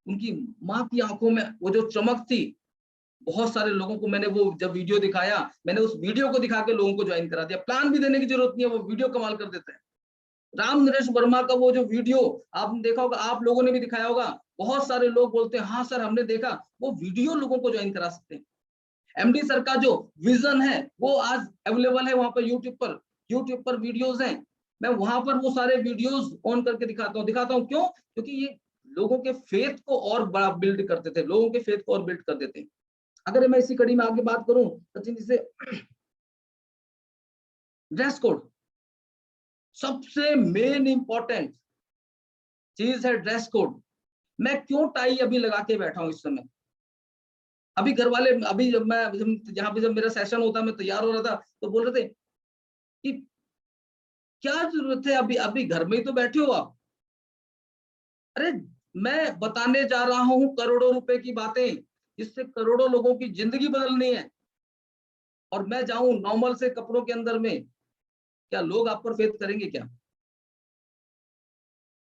उनकी माँ की आंखों में वो जो चमक थी, बहुत सारे लोगों को मैंने वो जब वीडियो दिखाया, मैंने उस वीडियो को दिखा के लोगों को ज्वाइन करा दिया। प्लान भी देने की जरूरत नहीं है, वो वीडियो कमाल कर देता है। राम नरेश वर्मा का वो जो वीडियो आपने देखा होगा, आप लोगों ने भी दिखाया होगा, बहुत सारे लोग बोलते हैं हाँ सर हमने देखा, वो वीडियो लोगों को ज्वाइन करा सकते हैं। एमडी सर का जो विजन है वो आज अवेलेबल है वहां पर, यूट्यूब पर वीडियोस हैं, मैं वहां पर वो सारे वीडियोस ऑन करके दिखाता हूँ। क्यों? क्योंकि ये लोगों के फेथ को और बड़ा बिल्ड करते थे, लोगों के फेथ को और बिल्ड कर देते हैं। अगर मैं इसी कड़ी में आगे बात करूं सचिन जी से, ड्रेस कोड सबसे मेन इंपॉर्टेंट चीज है, ड्रेस कोड। मैं क्यों टाई अभी लगा के बैठा हूं इस समय? अभी घर वाले, अभी जब मेरा सेशन होता, मैं तैयार हो रहा था, तो बोल रहे थे कि क्या जरूरत है, अभी घर में ही तो बैठे हो आप। अरे मैं बताने जा रहा हूं करोड़ों रुपए की बातें, जिससे करोड़ों लोगों की जिंदगी बदलनी है, और मैं जाऊं नॉर्मल से कपड़ों के अंदर में, क्या लोग आप पर फेथ करेंगे क्या?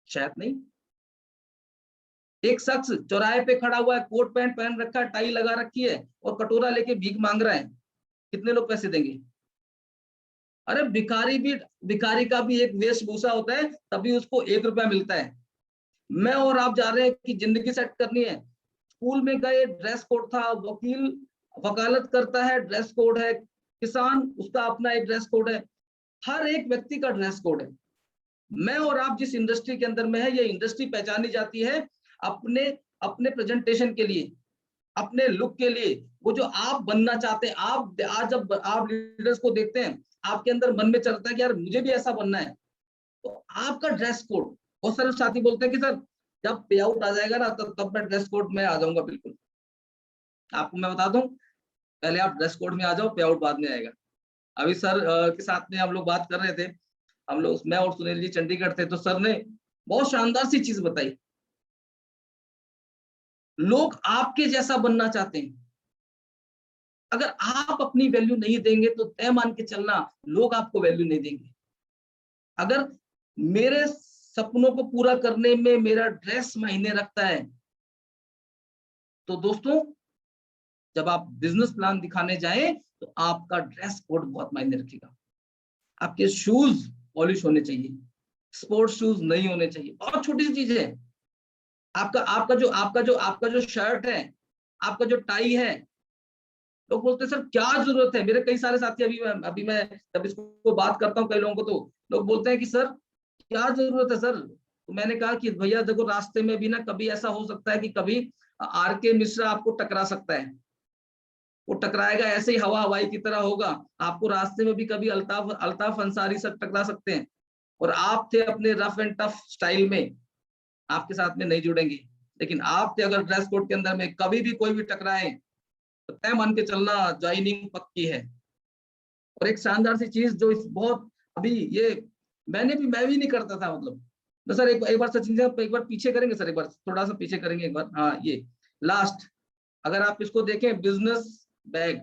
शायद नहीं। एक शख्स चौराहे पे खड़ा हुआ है, कोट पैंट पहन रखा है, टाई लगा रखी है, और कटोरा लेके भीख मांग रहा है, कितने लोग पैसे देंगे? अरे भिखारी का भी एक वेशभूषा होता है, तभी उसको 1 रुपया मिलता है। मैं और आप जा रहे हैं कि जिंदगी सेट करनी है। स्कूल में गए, ड्रेस कोड था, वकील वकालत करता है, ड्रेस कोड है, किसान उसका अपना एक ड्रेस कोड है, हर एक व्यक्ति का ड्रेस कोड है। मैं और आप जिस इंडस्ट्री के अंदर में है, ये इंडस्ट्री पहचानी जाती है अपने अपने प्रेजेंटेशन के लिए, अपने लुक के लिए। वो जो आप बनना चाहते हैं, आप आज जब आप लीडर्स को देखते हैं, आपके अंदर मन में चलता है कि यार मुझे भी ऐसा बनना है, तो आपका ड्रेस कोड। बहुत सारे साथी बोलते हैं कि सर जब पे आउट आ जाएगा ना, तब मैं ड्रेस कोड में आ जाऊंगा। बिल्कुल, आपको मैं बता दूं, पहले आप ड्रेस कोड में आ जाओ, पे आउट बाद में आएगा। अभी सर के साथ में हम लोग बात कर रहे थे, हम लोग, मैं और सुनील जी चंडीगढ़ थे, तो सर ने बहुत शानदार सी चीज बताई, लोग आपके जैसा बनना चाहते हैं। अगर आप अपनी वैल्यू नहीं देंगे तो तय मान के चलना, लोग आपको वैल्यू नहीं देंगे। अगर मेरे सपनों को पूरा करने में मेरा ड्रेस मायने रखता है, तो दोस्तों जब आप बिजनेस प्लान दिखाने जाएं, तो आपका ड्रेस कोड बहुत मायने रखेगा। आपके शूज पॉलिश होने चाहिए, स्पोर्ट्स शूज नहीं होने चाहिए। बहुत छोटी सी चीज है। आपका जो शर्ट है, आपका जो टाई है, लोग बोलते हैं सर क्या जरूरत है। मेरे कई सारे साथी, अभी मैं जब इसको बात करता हूँ कई लोगों को, तो लोग बोलते हैं कि सर क्या जरूरत है सर। तो मैंने कहा कि भैया देखो, रास्ते में भी ना कभी ऐसा हो सकता है कि कभी आर.के. मिश्रा आपको टकरा सकता है। वो टकराएगा, ऐसे ही हवा हवाई की तरह होगा। आपको रास्ते में भी कभी अल्ताफ अंसारी सर टकरा सकते हैं, और आप थे अपने रफ एंड टफ स्टाइल में, आपके साथ में नहीं जुड़ेंगे। लेकिन आप थे अगर ड्रेस कोड के अंदर में, कभी भी कोई भी टकराए तो तय मान के चलना ज्वाइनिंग पक्की है। और एक शानदार सी चीज जो इस बहुत, अभी ये मैं भी नहीं करता था, मतलब तो सर एक बार सचिन जी एक बार पीछे करेंगे सर, एक बार थोड़ा सा पीछे करेंगे एक बार। हाँ, ये लास्ट, अगर आप इसको देखें, बिजनेस बैग,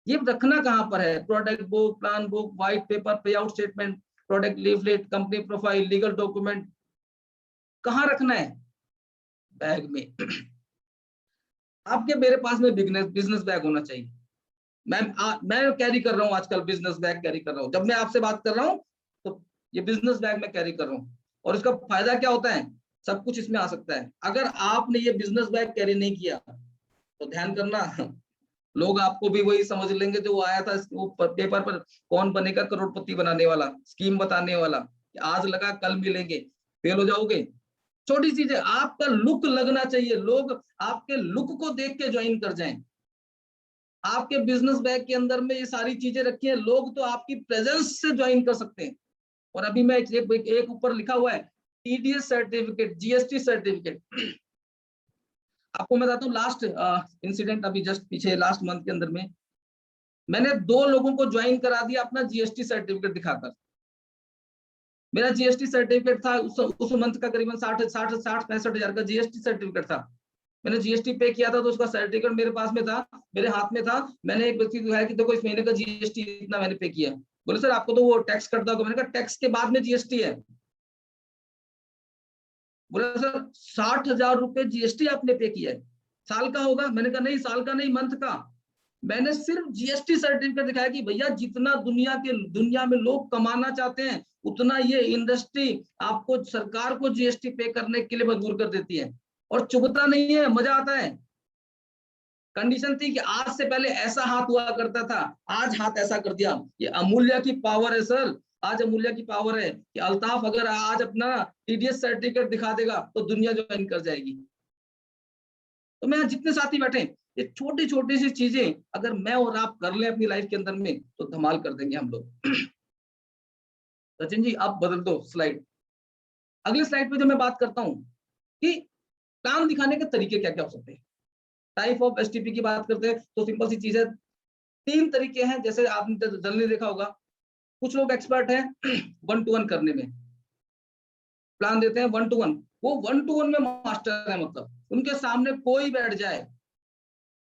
ये रखना कहाँ पर है? Product book, plan book, white paper, pay out statement, product leaflet, company profile, legal document, कहाँ रखना है? बैग में। आपके मेरे पास में बिजनेस बैग होना चाहिए। मैं कैरी कर रहा हूँ आजकल, बिजनेस बैग कैरी कर रहा हूँ। जब मैं आपसे बात कर रहा हूँ तो ये बिजनेस बैग में कैरी कर रहा हूँ, और इसका फायदा क्या होता है? सब कुछ इसमें आ सकता है। अगर आपने ये बिजनेस बैग कैरी नहीं किया तो ध्यान करना, लोग आपको भी वही समझ लेंगे जो आया था वो पेपर पर, कौन बनेगा करोड़पति बनाने वाला, स्कीम बताने वाला, कि आज लगा कल मिलेंगे। फेल हो जाओगे, छोटी चीज है, आपका लुक लगना चाहिए, लोग आपके लुक को देख के ज्वाइन कर जाएं। आपके बिजनेस बैग के अंदर में ये सारी चीजें रखी है, लोग तो आपकी प्रेजेंस से ज्वाइन कर सकते हैं। और अभी मैं एक ऊपर लिखा हुआ है टीडीएस सर्टिफिकेट, जीएसटी सर्टिफिकेट। आपको मैं बताता हूँ लास्ट इंसिडेंट, अभी जस्ट पीछे लास्ट मंथ के अंदर में मैंने 2 लोगों को ज्वाइन करा दिया अपना जीएसटी सर्टिफिकेट दिखाकर। मेरा जीएसटी सर्टिफिकेट था उस मंथ का करीबन 65 हजार का जीएसटी सर्टिफिकेट था। मैंने जीएसटी पे किया था तो उसका सर्टिफिकेट मेरे पास में था, मेरे हाथ में था। मैंने एक व्यक्ति को दिखाया कि देखो इस महीने का जीएसटी इतना मैंने पे किया। बोले सर आपको तो वो टैक्स कटता होगा। मैंने कहा टैक्स के बाद में जीएसटी है। बोले सर 60,000 रुपए जीएसटी आपने पे किया है, साल का होगा? मैंने कहा नहीं साल का नहीं, मंथ का। मैंने सिर्फ जीएसटी सर्टिफिकेट दिखाया कि भैया जितना दुनिया में लोग कमाना चाहते हैं उतना ये इंडस्ट्री आपको, सरकार को जीएसटी पे करने के लिए मजबूर कर देती है। और चुभता नहीं है, मजा आता है। कंडीशन थी कि आज से पहले ऐसा हाथ हुआ करता था, आज हाथ ऐसा कर दिया। ये अमूल्य की पावर है सर, आज अमूल्य की पावर है कि अल्ताफ अगर आज अपना टीडीएस सर्टिफिकेट दिखा देगा तो दुनिया ज्वाइन कर जाएगी। तो मैं जितने साथी बैठे, ये छोटी छोटी सी चीजें अगर मैं और आप कर लें अपनी लाइफ के अंदर में तो धमाल कर देंगे हम लोग। सचिन जी आप बदल दो स्लाइड। अगले स्लाइड पे जो मैं बात करता हूं कि प्लान दिखाने के तरीके क्या क्या हो सकते हैं। टाइप ऑफ एसटीपी की बात करते हैं तो सिंपल सी चीज है, 3 तरीके हैं। जैसे आपने जल्दी देखा होगा, कुछ लोग एक्सपर्ट हैं 1 to 1 करने में, प्लान देते हैं 1 to 1, वो 1 to 1 में मास्टर है। मतलब उनके सामने कोई बैठ जाए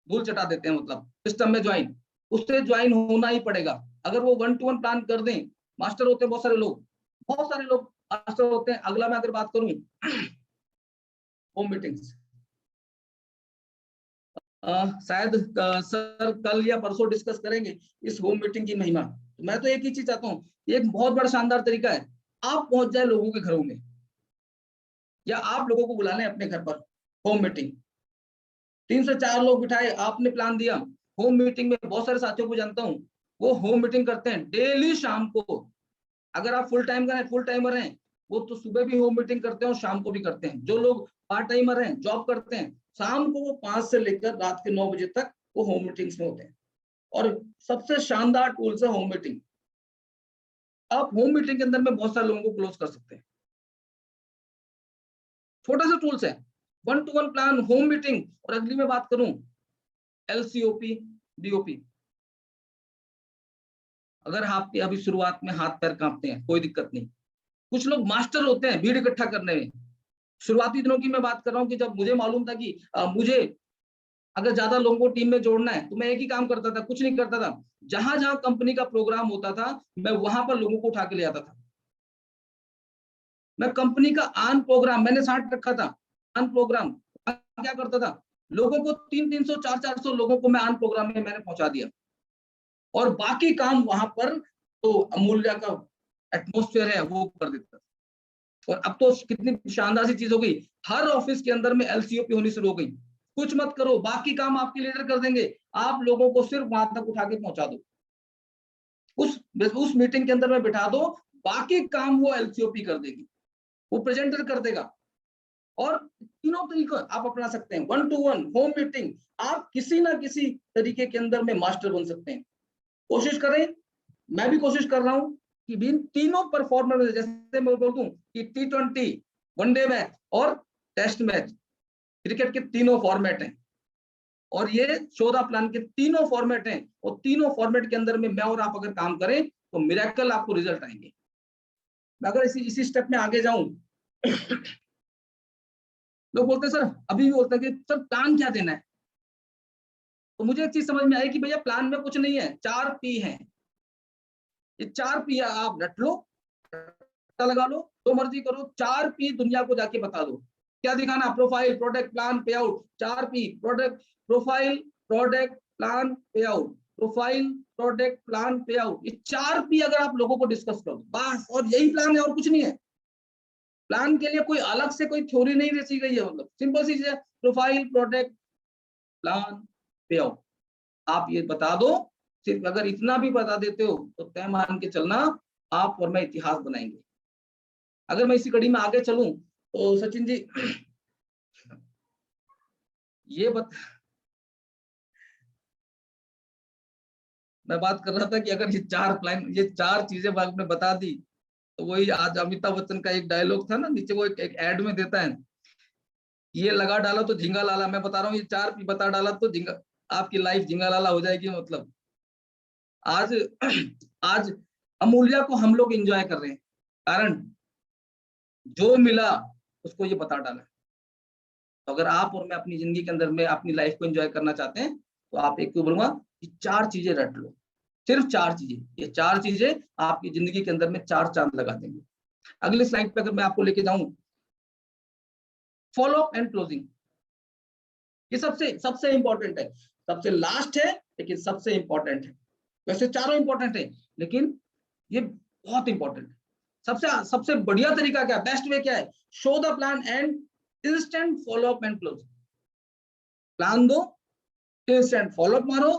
धूल चटा देते हैं, मतलब सिस्टम में ज्वाइन, उससे ज्वाइन होना ही पड़ेगा। अगर वो 1 to 1 प्लान कर दें, मास्टर होते हैं बहुत सारे लोग मास्टर होते हैं। अगला मैं अगर बात करूं होम मीटिंग्स, शायद सर कल या परसों डिस्कस करेंगे इस होम मीटिंग की महिमा। तो मैं तो एक ही चीज चाहता हूँ, एक बहुत बड़ा शानदार तरीका है, आप पहुंच जाए लोगों के घरों में या आप लोगों को बुला लें अपने घर पर। होम मीटिंग 3 से 4 लोग बिठाए, आपने प्लान दिया। होम मीटिंग में बहुत सारे साथियों को जानता हूँ, वो होम मीटिंग करते हैं डेली शाम को। अगर आप फुल टाइमर हैं, वो तो सुबह भी होम मीटिंग करते हैं और शाम को भी करते हैं। जो लोग पार्ट टाइमर हैं, जॉब करते हैं, शाम को वो 5 से लेकर रात के 9 बजे तक वो होम मीटिंग्स में होते हैं। और सबसे शानदार टूल्स है होम मीटिंग। आप होम मीटिंग के अंदर में बहुत सारे लोगों को क्लोज कर सकते हैं। छोटा सा टूल्स है, 1 to 1 प्लान, होम मीटिंग। और अगली मैं बात करूं एलसीओपी, डीओपी। अगर आपके अभी शुरुआत में हाथ पैर कांपते हैं, कोई दिक्कत नहीं। कुछ लोग मास्टर होते हैं भीड़ इकट्ठा करने में। शुरुआती दिनों की मैं बात कर रहा हूँ कि जब मुझे मालूम था कि मुझे अगर ज्यादा लोगों को टीम में जोड़ना है तो मैं एक ही काम करता था, कुछ नहीं करता था। जहां जहां कंपनी का प्रोग्राम होता था मैं वहां पर लोगों को उठा के ले आता था। मैं कंपनी का आन प्रोग्राम मैंने साथ रखा था। आन प्रोग्राम क्या करता था, लोगों को 300-300 400-400 लोगों को मैं आन प्रोग्राम में मैंने पहुंचा दिया। और बाकी काम वहां पर तो अमूल्य का एटमोस्फेयर है वो कर देता। और अब तो कितनी शानदार सी चीज हो गई, हर ऑफिस के अंदर में एलसीओपी होनी शुरू हो गई। कुछ मत करो, बाकी काम आपके लीडर कर देंगे, आप लोगों को सिर्फ वहां तक उठा के पहुंचा दो, उस मीटिंग के अंदर में बिठा दो, बाकी काम वो एलसीओपी कर देगी, वो प्रेजेंटर कर देगा। और तीनों तरीके आप अपना सकते हैं, 1 to 1 होम मीटिंग, आप किसी ना किसी तरीके के अंदर में मास्टर बन सकते हैं। कोशिश करें, मैं भी कोशिश कर रहा हूं कि इन तीनों परफॉर्मेंस, जैसे मैं बोल दूं कि T20 वनडे मैच और टेस्ट मैच, क्रिकेट के तीनों फॉर्मेट हैं और ये 14 प्लान के तीनों फॉर्मेट हैं। और तीनों फॉर्मेट के अंदर में मैं और आप अगर काम करें तो मिरेकल आपको रिजल्ट आएंगे। मैं अगर इसी स्टेप में आगे जाऊं, लोग बोलते हैं सर, अभी भी बोलते हैं कि सर प्लान क्या देना है। तो मुझे एक चीज समझ में आई कि भैया प्लान में कुछ नहीं है, 4 P हैं। ये 4 P आप रट लो, लगा लो, जो मर्जी करो, 4 P दुनिया को जाके बता दो। क्या दिखाना, प्रोफाइल, प्रोडक्ट, प्लान, पे out. 4 P, product, profile, product, plan, पे आउट, प्रोफाइल, प्रोडक्ट, प्लान, पे आउट। ये 4 P अगर आप लोगों को डिस्कस करो बस, और यही प्लान है और कुछ नहीं है। प्लान के लिए कोई अलग से कोई थ्योरी नहीं रची गई है, मतलब सिंपल सी चीज है, प्रोफाइल, प्रोडक्ट, प्लान, पे आउट। आप ये बता दो, सिर्फ अगर इतना भी बता देते हो तो तय मान के चलना, आप और मैं इतिहास बनाएंगे। अगर मैं इसी कड़ी में आगे चलूं तो सचिन जी ये मैं बात कर रहा था कि अगर ये चार चीजें आपने बता दी, तो वही आज अमिताभ बच्चन का एक डायलॉग था ना, नीचे वो एक एड में देता है, ये लगा डाला तो झिंगा लाला। मैं बता रहा हूँ ये चार बता डाला तो झिंगा, आपकी लाइफ झिंगा लाला हो जाएगी। मतलब आज आज अमूल्य को हम लोग एंजॉय कर रहे हैं, कारण जो मिला उसको ये बता डाला। तो अगर आप और मैं अपनी जिंदगी के अंदर में अपनी लाइफ को एंजॉय करना चाहते हैं, तो आप एक क्यों बोलूंगा कि चार चीजें रट लो, सिर्फ चार चीजें। ये चार चीजें आपकी जिंदगी के अंदर में चार चांद लगा देंगे। अगले स्लाइड पे अगर मैं आपको लेके जाऊं, फॉलो अप एंड क्लोजिंग, ये सबसे सबसे इंपॉर्टेंट है, सबसे लास्ट है लेकिन सबसे इंपॉर्टेंट है। वैसे चारों इंपॉर्टेंट है लेकिन ये बहुत इंपॉर्टेंट है। सबसे सबसे बढ़िया तरीका क्या, बेस्ट वे क्या है, show the plan and instant follow up and close. Plan दो, इंस्टेंट फॉलो अप मारो,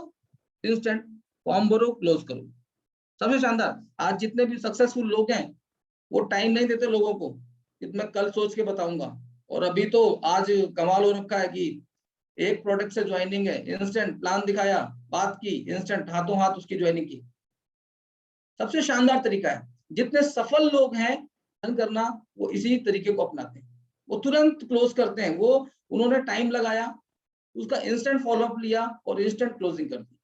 इंस्टेंट फॉर्म भरो, क्लोज करो। सबसे शानदार, आज जितने भी सक्सेसफुल लोग हैं वो टाइम नहीं देते लोगों को कि मैं कल सोच के बताऊंगा। और अभी तो आज कमाल हो रखा है कि एक प्रोडक्ट से ज्वाइनिंग है, इंस्टेंट प्लान दिखाया, बात की, इंस्टेंट हाथों हाथ उसकी ज्वाइनिंग की। सबसे शानदार तरीका है, जितने सफल लोग हैं प्लान करना, वो इसी तरीके को अपनाते हैं। वो तुरंत क्लोज करते हैं, वो उन्होंने टाइम लगाया, उसका इंस्टेंट फॉलोअप लिया और इंस्टेंट क्लोजिंग कर दी।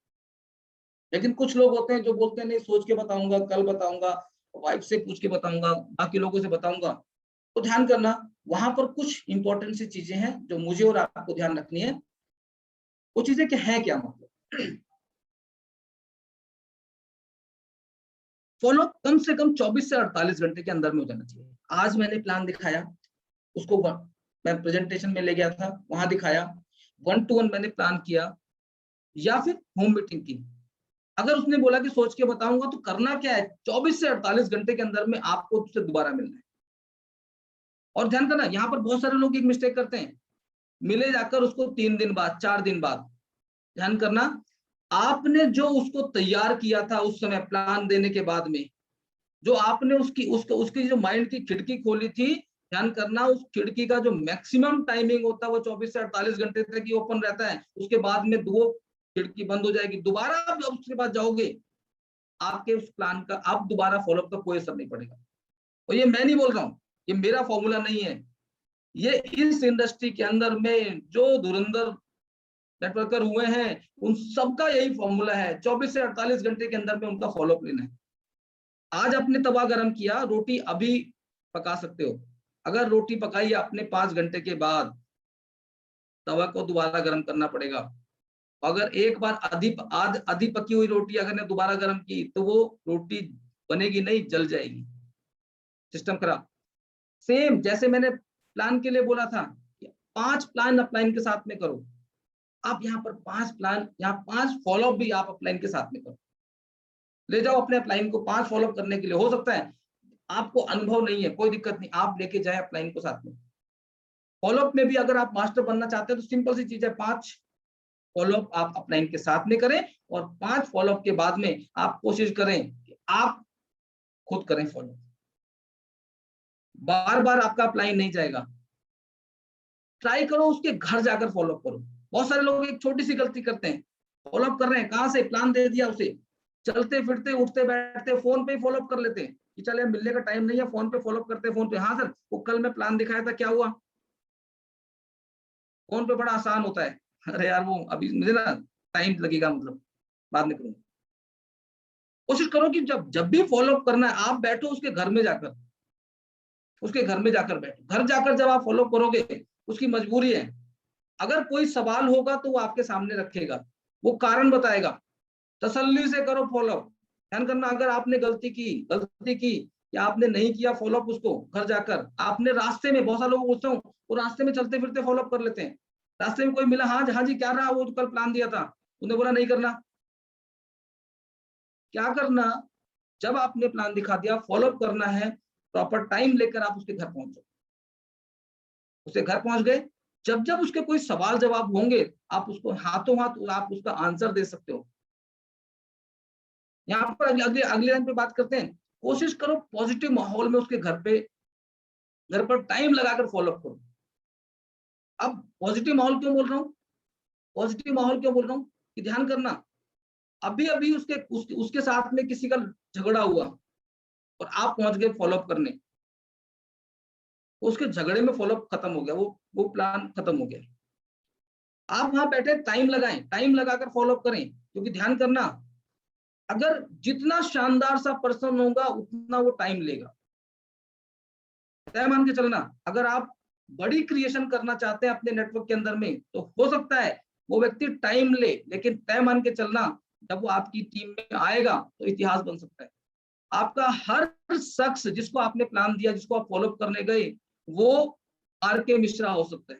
लेकिन कुछ लोग होते हैं जो बोलते हैं नहीं सोच के बताऊंगा, कल बताऊंगा, वाइफ से पूछ के बताऊंगा, बाकी लोगों से बताऊंगा। तो ध्यान करना, वहां पर कुछ इंपॉर्टेंट सी चीजें हैं जो मुझे और आपको ध्यान रखनी है। वो चीजें क्या है, क्या मतलब, फॉलो कम से कम 24 से 48 घंटे के अंदर में हो जाना चाहिए। आज मैंने प्लान दिखाया, उसको मैं प्रेजेंटेशन में ले गया था, वहां दिखाया, 1 to 1 मैंने प्लान किया, या फिर होम मीटिंग की। अगर उसने बोला कि सोच के बताऊंगा, तो करना क्या है, 24 से 48 घंटे के अंदर में आपको उससे दोबारा मिलना है। और ध्यान करना, यहाँ पर बहुत सारे लोग एक मिस्टेक करते हैं, मिले जाकर उसको 3 दिन बाद, 4 दिन बाद। ध्यान करना, आपने जो उसको तैयार किया था उस समय प्लान देने के बाद में, जो आपने उसकी जो माइंड की खिड़की खोली थी, ध्यान करना उस खिड़की का जो मैक्सिमम टाइमिंग होता है वो 24 से 48 घंटे तक ही ओपन रहता है। उसके बाद में दो खिड़की बंद हो जाएगी। दोबारा आप जब उसके बाद जाओगे, आपके उस प्लान का आप दोबारा फॉलोअप का कोई असर नहीं पड़ेगा। और ये मैं नहीं बोल रहा हूँ, ये मेरा फॉर्मूला नहीं है, ये इस इंडस्ट्री के अंदर में जो धुरंधर नेटवर्कर हुए हैं उन सबका यही फॉर्मूला है। 24 से 48 घंटे के अंदर में उनका फॉलोअप लेना है। आज आपने तवा गर्म किया, रोटी अभी पका सकते हो। अगर रोटी पकाई आपने 5 घंटे के बाद, तवा को दोबारा गर्म करना पड़ेगा। अगर एक बार आधी पकी हुई रोटी अगर ने दोबारा गर्म की, तो वो रोटी बनेगी नहीं, जल जाएगी, सिस्टम खराब। सेम जैसे मैंने प्लान के लिए बोला था, 5 प्लान अपलाइन के साथ में करो। आप यहाँ पर 5 प्लान, यहाँ 5 फॉलोअप भी आप अपलाइन के साथ में करो। ले जाओ अपने अपलाइन को 5 फॉलोअप करने के लिए। हो सकता है आपको अनुभव नहीं है, कोई दिक्कत नहीं, आप लेके जाए अपलाइन को साथ में। फॉलोअप में भी अगर आप मास्टर बनना चाहते हैं तो सिंपल सी चीज है, 5 फॉलोअप आप अपलाइन के साथ में करें, और 5 फॉलोअप के बाद में आप कोशिश करें कि आप खुद करें फॉलो। बार बार आपका अपलाइन नहीं जाएगा, ट्राई करो उसके घर जाकर फॉलोअप करो। बहुत सारे लोग एक छोटी सी गलती करते हैं, फॉलोअप कर रहे हैं कहां से, प्लान दे दिया उसे, चलते फिरते उठते बैठते फोन पे ही फॉलोअप कर लेते हैं कि चले मिलने का टाइम नहीं है, फोन पे फॉलोअप करते हैं। फोन पे, हाँ सर वो कल मैं प्लान दिखाया था, क्या हुआ। फोन पे बड़ा आसान होता है, अरे यार वो अभी मुझे ना टाइम लगेगा, मतलब बाद में करूंगा। कोशिश करो कि जब भी फॉलोअप करना है, आप बैठो उसके घर में जाकर, उसके घर में जाकर बैठो। घर जाकर जब आप फॉलो करोगे, उसकी मजबूरी है, अगर कोई सवाल होगा तो वो आपके सामने रखेगा, वो कारण बताएगा। तसल्ली से करो फॉलोअप। ध्यान करना, अगर आपने गलती की या आपने नहीं किया फॉलोअप, उसको घर जाकर आपने रास्ते में, बहुत सारे लोगों को पूछता हूँ, वो रास्ते में चलते फिरते फॉलोअप कर लेते हैं। रास्ते में कोई मिला, हाँ हाँ जी क्या रहा, वो कल प्लान दिया था, उन्हें बोला नहीं करना। क्या करना, जब आपने प्लान दिखा दिया, फॉलोअप करना है, प्रॉपर टाइम लेकर आप उसके घर पहुंचो। उसके घर पहुंच गए, जब जब उसके कोई सवाल जवाब होंगे, आप उसको हाथों हाथ आप उसका आंसर दे सकते हो। यहाँ पर अगले अगले लाइन पे बात करते हैं, कोशिश करो पॉजिटिव माहौल में उसके घर पे घर पर टाइम लगाकर फॉलोअप करो। अब पॉजिटिव माहौल क्यों बोल रहा हूँ, पॉजिटिव माहौल क्यों बोल रहा हूँ कि ध्यान करना, अभी अभी उसके साथ में किसी का झगड़ा हुआ और आप पहुंच गए फॉलोअप करने, उसके झगड़े में फॉलोअप खत्म हो गया, वो प्लान खत्म हो गया। आप वहां बैठे टाइम लगाएं, टाइम लगाकर फॉलोअप करें, क्योंकि ध्यान करना, अगर जितना शानदार सा पर्सन होगा उतना वो टाइम लेगा। तय मान के चलना, अगर आप बड़ी क्रिएशन करना चाहते हैं अपने नेटवर्क के अंदर में, तो हो सकता है वो व्यक्ति टाइम ले, लेकिन तय मान के चलना, जब वो आपकी टीम में आएगा तो इतिहास बन सकता है। आपका हर शख्स जिसको आपने प्लान दिया, जिसको आप फॉलोअप करने गए, वो आर.के. मिश्रा हो सकता है,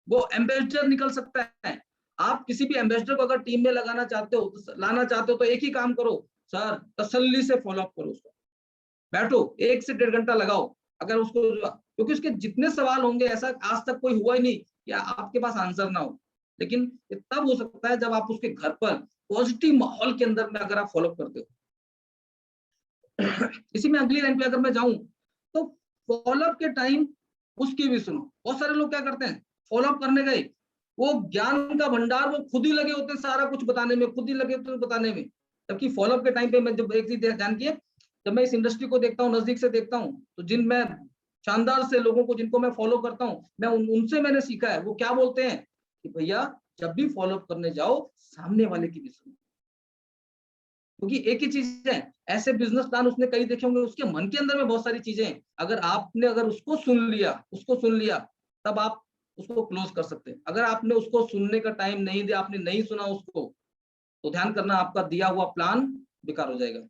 वो एम्बेसडर निकल सकता है। आप किसी भी एम्बेसडर को अगर टीम में लगाना चाहते हो, लाना चाहते हो, तो एक ही काम करो सर, तसल्ली से फॉलोअप करो उसको, बैठो 1 से 1.5 घंटा लगाओ। अगर उसको, क्योंकि उसके जितने सवाल होंगे, ऐसा आज तक कोई हुआ ही नहीं कि आपके पास आंसर ना हो, लेकिन ये तब हो सकता है जब आप उसके घर पर पॉजिटिव माहौल के अंदर में अगर आप फॉलोअप करते हो। इसी में अगली लाइन पे अगर मैं जाऊं, तो फॉलोअप के टाइम उसकी भी सुनो। बहुत सारे लोग क्या करते हैं, फॉलोअप करने गए, वो ज्ञान का भंडार वो खुद ही लगे होते हैं सारा कुछ बताने में, खुद ही लगे होते हैं बताने में। जबकि फॉलोअप के टाइम पे मैं जब एक चीज ध्यान किए, जब मैं इस इंडस्ट्री को देखता हूँ, नजदीक से देखता हूँ, तो जिन मैं शानदार से लोगों को जिनको मैं फॉलो करता हूँ, मैं उनसे मैंने सीखा है, वो क्या बोलते हैं कि भैया जब भी फॉलोअप करने जाओ, सामने वाले की भी सुनो। क्योंकि एक ही चीज है, ऐसे बिजनेस प्लान उसने कई देखे होंगे, उसके मन के अंदर में बहुत सारी चीजें हैं, अगर उसको सुन लिया, तब आप उसको क्लोज कर सकते हैं। अगर आपने उसको सुनने का टाइम नहीं दिया, आपने नहीं सुना उसको, तो ध्यान करना, आपका दिया हुआ प्लान बेकार हो जाएगा।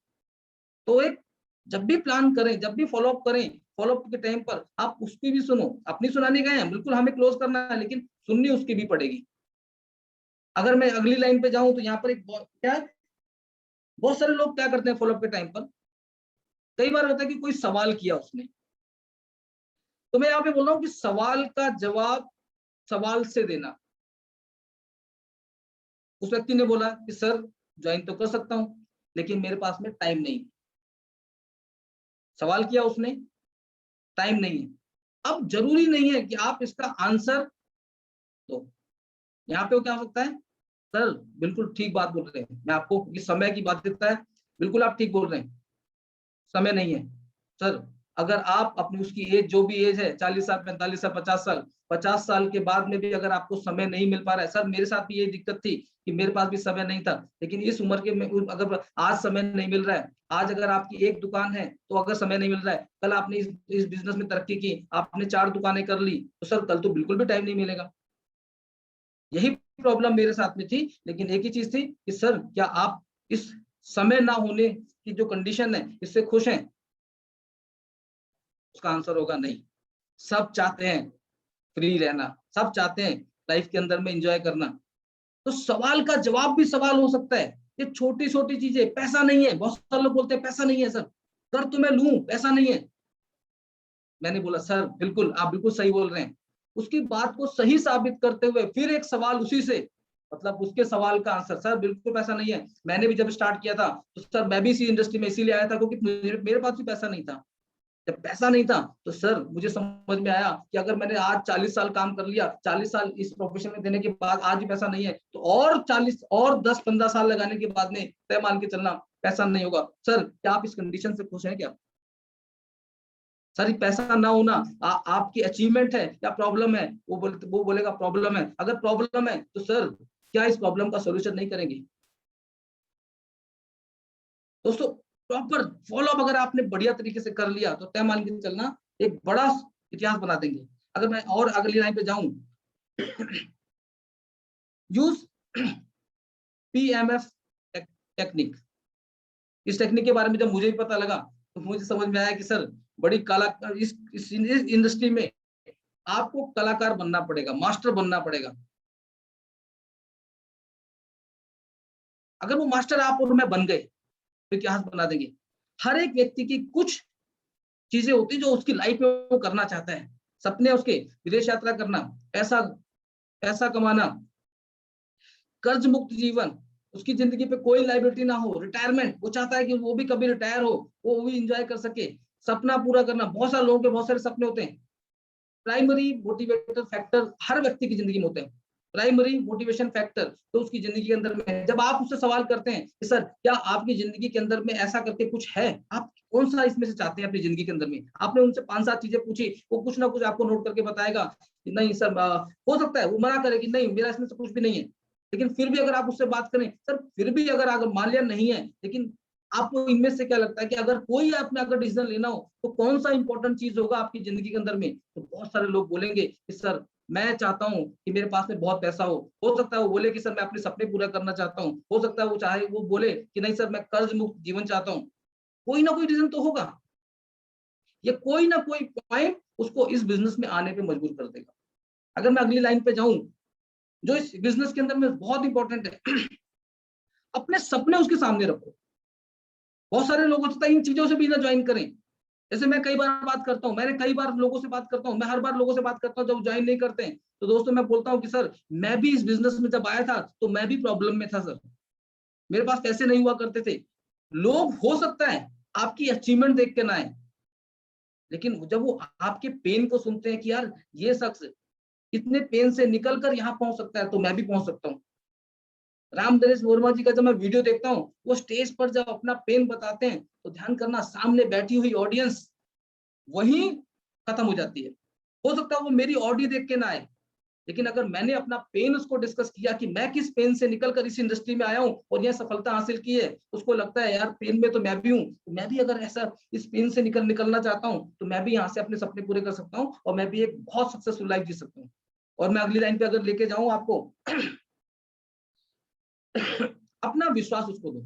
तो एक, जब भी प्लान करें, जब भी फॉलोअप करें, फॉलोअप के टाइम पर आप उसकी भी सुनो। अपनी सुनाने गए हैं, बिल्कुल हमें क्लोज करना है, लेकिन सुननी उसकी भी पड़ेगी। अगर मैं अगली लाइन पे जाऊं, तो यहाँ पर एक क्या है, बहुत सारे लोग क्या करते हैं फॉलोअप के टाइम पर, कई बार होता है कि कोई सवाल किया उसने, तो मैं यहाँ पे बोल रहा हूँ कि सवाल का जवाब सवाल से देना। उस व्यक्ति ने बोला कि सर ज्वाइन तो कर सकता हूं, लेकिन मेरे पास में टाइम नहीं। सवाल किया उसने, टाइम नहीं है। अब जरूरी नहीं है कि आप इसका आंसर दो। यहाँ पे वो क्या हो सकता है, सर बिल्कुल ठीक बात बोल रहे हैं, मैं आपको इस समय की बात करता है, बिल्कुल आप ठीक बोल रहे हैं, समय नहीं है। सर अगर आप अपनी उसकी एज, जो भी एज है, 40 साल, 45 साल, 50 साल, 50 साल के बाद में भी अगर आपको समय नहीं मिल पा रहा है, सर मेरे साथ भी ये दिक्कत थी कि मेरे पास भी समय नहीं था, लेकिन इस उम्र के में अगर आज समय नहीं मिल रहा है, आज अगर आपकी एक दुकान है तो अगर समय नहीं मिल रहा है, कल आपने इस बिजनेस में तरक्की की, आपने 4 दुकानें कर ली, तो सर कल तो बिल्कुल भी टाइम नहीं मिलेगा। यही प्रॉब्लम मेरे साथ में थी, लेकिन एक ही चीज थी कि सर क्या आप इस समय ना होने की जो कंडीशन है, इससे खुश हैं? उसका आंसर होगा नहीं। सब चाहते हैं फ्री रहना, सब चाहते हैं लाइफ के अंदर में एंजॉय करना। तो सवाल का जवाब भी सवाल हो सकता है। ये छोटी छोटी चीजें, पैसा नहीं है, बहुत सारे लोग बोलते हैं पैसा नहीं है सर तो मैं लूं, पैसा नहीं है। मैंने बोला सर बिल्कुल, आप बिल्कुल सही बोल रहे हैं। उसकी बात को सही साबित करते हुए फिर एक सवाल उसी से, मतलब उसके सवाल का आंसर, सर बिल्कुल पैसा नहीं है। मैंने भी जब स्टार्ट किया था, तो सर मैं भी इसी इंडस्ट्री में इसीलिए आया था क्योंकि मेरे पास भी पैसा नहीं था। जब पैसा नहीं था, तो सर मुझे समझ में आया कि अगर मैंने आज 40 साल काम कर लिया, 40 साल इस प्रोफेशन में देने के बाद आज भी पैसा नहीं है, तो और 40 और 10-15 साल लगाने के बाद में तय मान के चलना पैसा नहीं होगा। सर क्या आप इस कंडीशन से खुश हैं क्या? सर पैसा ना होना आपकी अचीवमेंट है या प्रॉब्लम है? वो बोलेगा प्रॉब्लम है। अगर प्रॉब्लम है तो सर क्या इस प्रॉब्लम का सोल्यूशन नहीं करेंगे? दोस्तों प्रॉपर फॉलोअप अगर आपने बढ़िया तरीके से कर लिया, तो तय मान के चलना एक बड़ा इतिहास बना देंगे। अगर मैं और अगली लाइन पे जाऊं, यूज PMF टेक्निक। इस टेक्निक के बारे में जब मुझे भी पता लगा, तो मुझे समझ में आया कि सर बड़ी कला इस इंडस्ट्री में आपको कलाकार बनना पड़ेगा, मास्टर बनना पड़ेगा। अगर वो मास्टर आप और मैं बन गए, तो इतिहास बना देंगे। हर एक व्यक्ति की कुछ चीजें होती जो उसकी लाइफ में वो करना चाहता है। सपने उसके विदेश यात्रा करना, पैसा पैसा कमाना, कर्ज मुक्त जीवन, उसकी जिंदगी पे कोई लाइबिलिटी ना हो, रिटायरमेंट, वो चाहता है कि वो भी कभी रिटायर हो, वो भी इंजॉय कर सके। सपना पूरा करना, बहुत सारे लोगों के बहुत सारे सपने होते हैं। प्राइमरी मोटिवेटर फैक्टर हर व्यक्ति की जिंदगी में होते हैं। प्राइमरी मोटिवेशन फैक्टर तो उसकी जिंदगी के अंदर में है। जब आप उससे सवाल करते हैं कि सर क्या आपकी जिंदगी के अंदर में ऐसा करके कुछ है, आप कौन सा इसमें से चाहते हैं अपनी जिंदगी के अंदर में, आपने उनसे 5-7 चीजें पूछी, वो कुछ ना कुछ आपको नोट करके बताएगा कि नहीं सर, हो सकता है वो मना करे कि नहीं मेरा इसमें से कुछ भी नहीं है, लेकिन फिर भी अगर आप उससे बात करें, सर फिर भी अगर मान लिया नहीं है, लेकिन आपको इनमें से क्या लगता है कि अगर कोई आपने अगर डिसीजन लेना हो तो कौन सा इंपॉर्टेंट चीज होगा आपकी जिंदगी के अंदर में, तो बहुत सारे लोग बोलेंगे कि सर मैं चाहता हूं कि मेरे पास में बहुत पैसा हो सकता है वो बोले कि सर मैं अपने सपने पूरा करना चाहता हूं, हो सकता है वो बोले कि नहीं सर मैं कर्ज मुक्त जीवन चाहता हूं। कोई ना कोई रीजन तो होगा, ये कोई ना कोई पॉइंट उसको इस बिजनेस में आने पे मजबूर कर देगा। अगर मैं अगली लाइन पे जाऊं जो इस बिजनेस के अंदर में बहुत इंपॉर्टेंट है, अपने सपने उसके सामने रखो। बहुत सारे लोग होता है इन चीजों से भी ना ज्वाइन करें। जैसे मैं कई बार बात करता हूँ, मैंने कई बार लोगों से बात करता हूँ, मैं हर बार लोगों से बात करता हूँ जब ज्वाइन नहीं करते हैं, तो दोस्तों मैं बोलता हूँ कि सर मैं भी इस बिजनेस में जब आया था तो मैं भी प्रॉब्लम में था सर, मेरे पास पैसे नहीं हुआ करते थे। लोग हो सकता है आपकी अचीवमेंट देख के ना आए, लेकिन जब वो आपके पेन को सुनते हैं कि यार ये शख्स इतने पेन से निकल कर यहाँ पहुंच सकता है तो मैं भी पहुंच सकता हूँ। रामनरेश वर्मा जी का जब मैं वीडियो देखता हूँ, वो स्टेज पर जब अपना पेन बताते हैं तो ध्यान करना सामने बैठी हुई ऑडियंस वही खत्म हो जाती है। हो सकता है वो मेरी ऑडियो देख के ना आए, लेकिन अगर मैंने अपना पेन उसको डिस्कस किया कि मैं किस पेन से निकलकर इस इंडस्ट्री में आया हूँ और यह सफलता हासिल की है, उसको लगता है यार पेन में तो मैं भी हूँ, तो मैं भी अगर ऐसा इस पेन से निकलना चाहता हूँ तो मैं भी यहाँ से अपने सपने पूरे कर सकता हूँ और मैं भी एक बहुत सक्सेसफुल लाइफ जी सकता हूँ। और मैं अगली लाइन पे अगर लेके जाऊं आपको, अपना विश्वास उसको दो।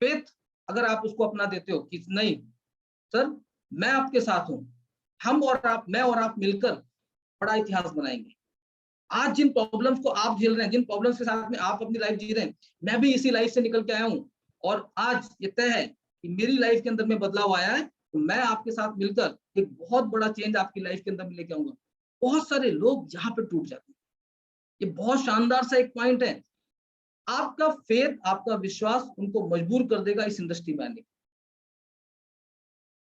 फेथ अगर आप उसको अपना देते हो कि नहीं सर मैं आपके साथ हूं, हम और आप, मैं और आप मिलकर बड़ा इतिहास बनाएंगे। आज जिन प्रॉब्लम्स को आप झेल रहे हैं, जिन प्रॉब्लम्स के साथ में आप अपनी लाइफ जी रहे हैं, मैं भी इसी लाइफ से निकल के आया हूं और आज ये तय है कि मेरी लाइफ के अंदर में बदलाव आया है, तो मैं आपके साथ मिलकर एक बहुत बड़ा चेंज आपकी लाइफ के अंदर में लेके आऊंगा। बहुत सारे लोग यहाँ पे टूट जाते हैं। ये बहुत शानदार सा एक पॉइंट है। आपका फेथ, आपका विश्वास उनको मजबूर कर देगा इस इंडस्ट्री में आने।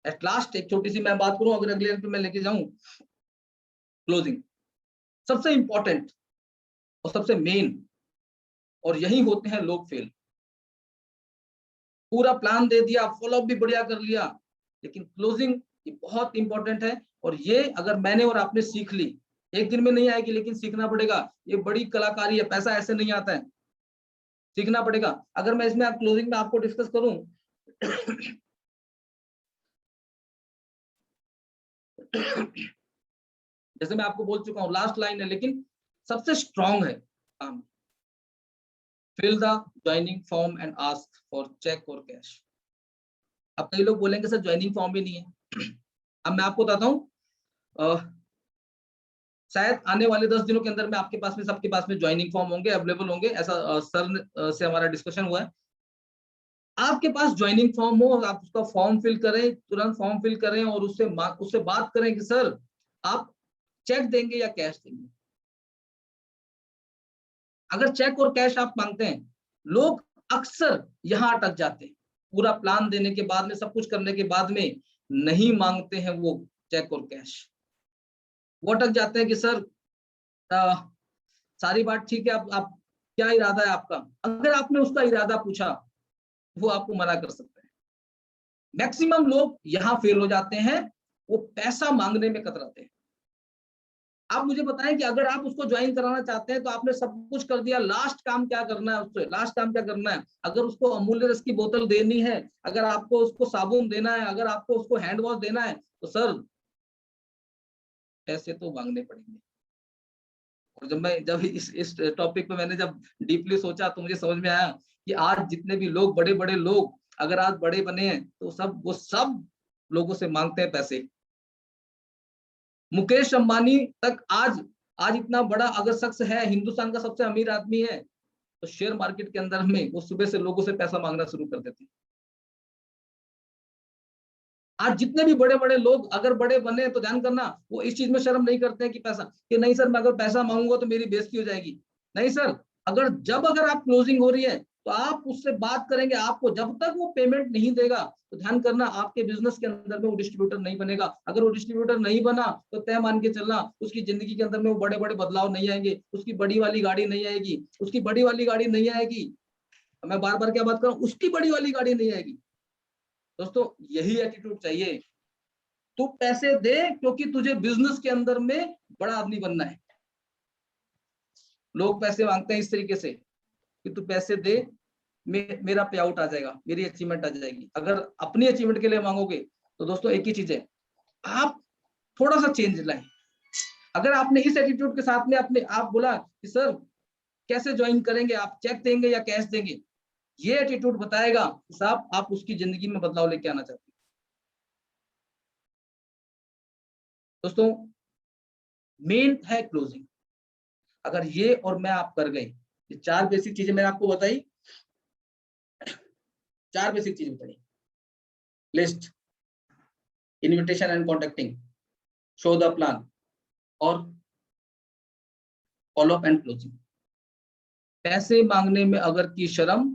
एट लास्ट एक छोटी सी मैं बात करूं, अगर अगले पे मैं लेके जाऊं, क्लोजिंग सबसे इंपॉर्टेंट और सबसे मेन, और यही होते हैं लोग फेल। पूरा प्लान दे दिया, फॉलोअप भी बढ़िया कर लिया, लेकिन क्लोजिंग ये बहुत इंपॉर्टेंट है। और ये अगर मैंने और आपने सीख ली, एक दिन में नहीं आएगी लेकिन सीखना पड़ेगा। ये बड़ी कलाकारी है, पैसा ऐसे नहीं आता है, सीखना पड़ेगा। अगर मैं इसमें आप क्लोजिंग में आपको डिस्कस करूं, जैसे मैं आपको बोल चुका हूं लास्ट लाइन है लेकिन सबसे स्ट्रॉन्ग है काम, fill the joining form and ask for cheque और कैश। अब कई लोग बोलेंगे सर ज्वाइनिंग फॉर्म भी नहीं है। अब मैं आपको बताता हूँ, शायद आने वाले 10 दिनों के अंदर में आपके पास में, सबके पास में ज्वाइनिंग फॉर्म होंगे, अवेलेबल होंगे, ऐसा सर से हमारा डिस्कशन हुआ है। आपके पास ज्वाइनिंग फॉर्म हो, आप उसका फॉर्म फिल करें, तुरंत फॉर्म फिल करें और उससे बात करें कि सर आप चेक देंगे या कैश देंगे। अगर चेक और कैश आप मांगते हैं, लोग अक्सर यहाँ अटक जाते हैं। पूरा प्लान देने के बाद में, सब कुछ करने के बाद में नहीं मांगते हैं वो चेक और कैश। वो अटक जाते हैं कि सर सारी बात ठीक है, आप क्या इरादा है आपका। अगर आपने उसका इरादा पूछा, वो आपको मना कर सकते हैं। मैक्सिमम लोग यहाँ फेल हो जाते हैं, वो पैसा मांगने में कतराते हैं। आप मुझे बताएं कि अगर आप उसको ज्वाइन कराना चाहते हैं तो आपने सब कुछ कर दिया, लास्ट काम क्या करना है उससे, लास्ट काम क्या करना है। अगर उसको अमूल्य रस की बोतल देनी है, अगर आपको उसको साबुन देना है, अगर आपको उसको हैंड वॉश देना है, तो सर पैसे तो मांगने पड़ेंगे। और जब इस टॉपिक पे मैंने जब डीपली सोचा तो मुझे समझ में आया कि आज जितने भी लोग, बड़े बड़े लोग अगर आज बड़े बने हैं तो वो सब लोगों से मांगते हैं पैसे। मुकेश अंबानी तक आज इतना बड़ा अगर शख्स है, हिंदुस्तान का सबसे अमीर आदमी है, तो शेयर मार्केट के अंदर में वो सुबह से लोगों से पैसा मांगना शुरू कर देते हैं। आज जितने भी बड़े बड़े लोग अगर बड़े बने तो ध्यान करना, वो इस चीज में शर्म नहीं करते हैं कि पैसा, कि नहीं सर मैं अगर पैसा मांगूंगा तो मेरी बेइज्जती हो जाएगी। नहीं सर, अगर आप क्लोजिंग हो रही है तो आप उससे बात करेंगे, आपको जब तक वो पेमेंट नहीं देगा तो ध्यान करना आपके बिजनेस के अंदर में वो डिस्ट्रीब्यूटर नहीं बनेगा। अगर वो डिस्ट्रीब्यूटर नहीं बना तो तय मान के चलना उसकी जिंदगी के अंदर में वो बड़े बड़े बदलाव नहीं आएंगे, उसकी बड़ी वाली गाड़ी नहीं आएगी, उसकी बड़ी वाली गाड़ी नहीं आएगी। मैं बार बार क्या बात कर रहा हूँ, उसकी बड़ी वाली गाड़ी नहीं आएगी। दोस्तों यही एटीट्यूड चाहिए। तू पैसे दे क्योंकि तुझे बिजनेस के अंदर में बड़ा आदमी बनना है। लोग पैसे मांगते हैं इस तरीके से कि तू पैसे दे, मेरा पे आउट आ जाएगा, मेरी अचीवमेंट आ जाएगी। अगर अपनी अचीवमेंट के लिए मांगोगे तो दोस्तों एक ही चीज है, आप थोड़ा सा चेंज लाएं। अगर आपने इस एटीट्यूड के साथ में अपने आप बोला कि सर कैसे ज्वाइन करेंगे, आप चेक देंगे या कैश देंगे, ये एटीट्यूड बताएगा कि साहब आप उसकी जिंदगी में बदलाव लेके आना चाहते हैं। दोस्तों मेन है क्लोजिंग। अगर ये और मैं आप कर गए, ये 4 बेसिक चीजें मैंने आपको बताई, 4 बेसिक चीजें बताई, list, invitation and contacting, show the plan और फॉलो अप एंड क्लोजिंग। पैसे मांगने में अगर की शर्म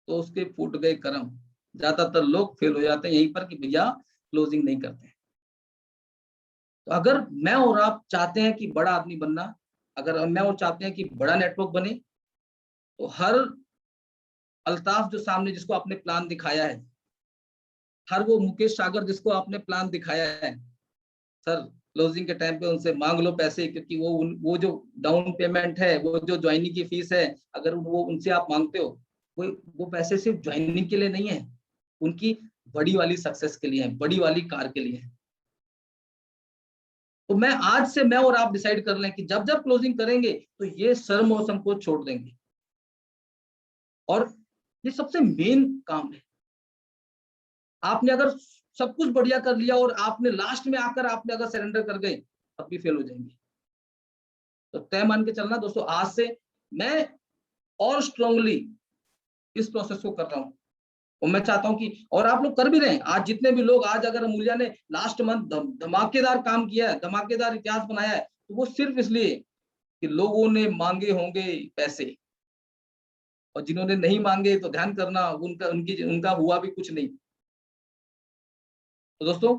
तो उसके फूट गए कर्म। ज्यादातर लोग फेल हो जाते हैं यहीं पर कि भैया क्लोजिंग नहीं करते। तो अगर मैं और आप चाहते हैं कि बड़ा आदमी बनना, अगर मैं और चाहते हैं कि बड़ा नेटवर्क बने, तो हर अल्ताफ जो सामने जिसको आपने प्लान दिखाया है, हर वो मुकेश सागर जिसको आपने प्लान दिखाया है, सर क्लोजिंग के टाइम पे उनसे मांग लो पैसे, क्योंकि वो जो डाउन पेमेंट है, वो जो ज्वाइनिंग की फीस है, अगर वो उनसे आप मांगते हो, वो पैसे सिर्फ ज्वाइनिंग के लिए नहीं है, उनकी बड़ी वाली सक्सेस के लिए है, बड़ी वाली कार के लिए है। तो मैं आज से मैं और आप डिसाइड कर लें कि जब जब क्लोजिंग करेंगे तो ये शर्म और संकोच छोड़ देंगे। और ये सबसे मेन काम है। आपने अगर सब कुछ बढ़िया कर लिया और आपने लास्ट में आकर आपने अगर सरेंडर कर गए, तब भी फेल हो जाएंगे। तो तय मान के चलना दोस्तों, आज से मैं और स्ट्रांगली इस प्रोसेस को कर रहा हूं और मैं चाहता हूं कि, और आप लोग कर भी रहे हैं। आज जितने भी लोग, आज अगर अमूल्या ने लास्ट मंथ धमाकेदार काम किया है, धमाकेदार इतिहास बनाया है, तो वो सिर्फ इसलिए कि लोगों ने मांगे होंगे पैसे, और जिन्होंने नहीं मांगे तो ध्यान करना उनका हुआ भी कुछ नहीं। तो दोस्तों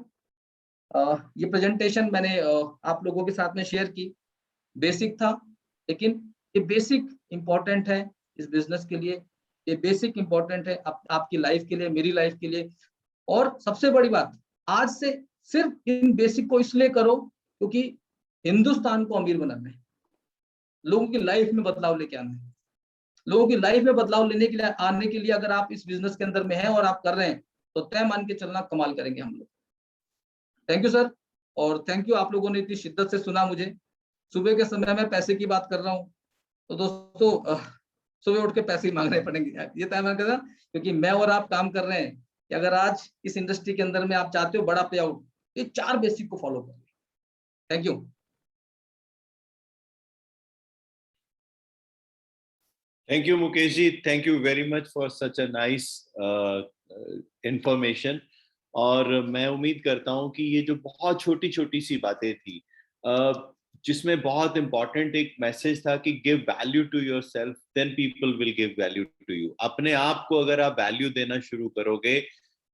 ये प्रेजेंटेशन मैंने आप लोगों के साथ में शेयर की। बेसिक था, लेकिन ये बेसिक इंपॉर्टेंट है इस बिजनेस के लिए, ये बेसिक इंपॉर्टेंट है आपकी लाइफ के लिए, मेरी लाइफ के लिए। और सबसे बड़ी बात, आज से सिर्फ इन बेसिक को इसलिए करो क्योंकि हिंदुस्तान को अमीर बनाना है, लोगों की लाइफ में बदलाव लेके आना है। लोगों की लाइफ में बदलाव आने के लिए अगर आप इस बिजनेस के अंदर में हैं और आप कर रहे हैं, तो तय मान के चलना कमाल करेंगे हम लोग। थैंक यू सर, और थैंक यू आप लोगों ने इतनी शिद्दत से सुना मुझे। सुबह के समय में पैसे की बात कर रहा हूँ, तो दोस्तों सुबह उठ के पैसे ही मांगने पड़ेंगे यार, ये तय मान कर, क्योंकि मैं और आप काम कर रहे हैं कि अगर आज इस इंडस्ट्री के अंदर में आप चाहते हो बड़ा पे आउट, ये 4 बेसिक को फॉलो करिए। Thank you. Thank you Mukesh ji, thank you very much for such a nice information. और मैं उम्मीद करता हूँ कि ये जो बहुत छोटी छोटी सी बातें थी, जिसमें बहुत इंपॉर्टेंट एक मैसेज था कि give value to yourself, then people will give value to you. अपने आप को अगर आप वैल्यू देना शुरू करोगे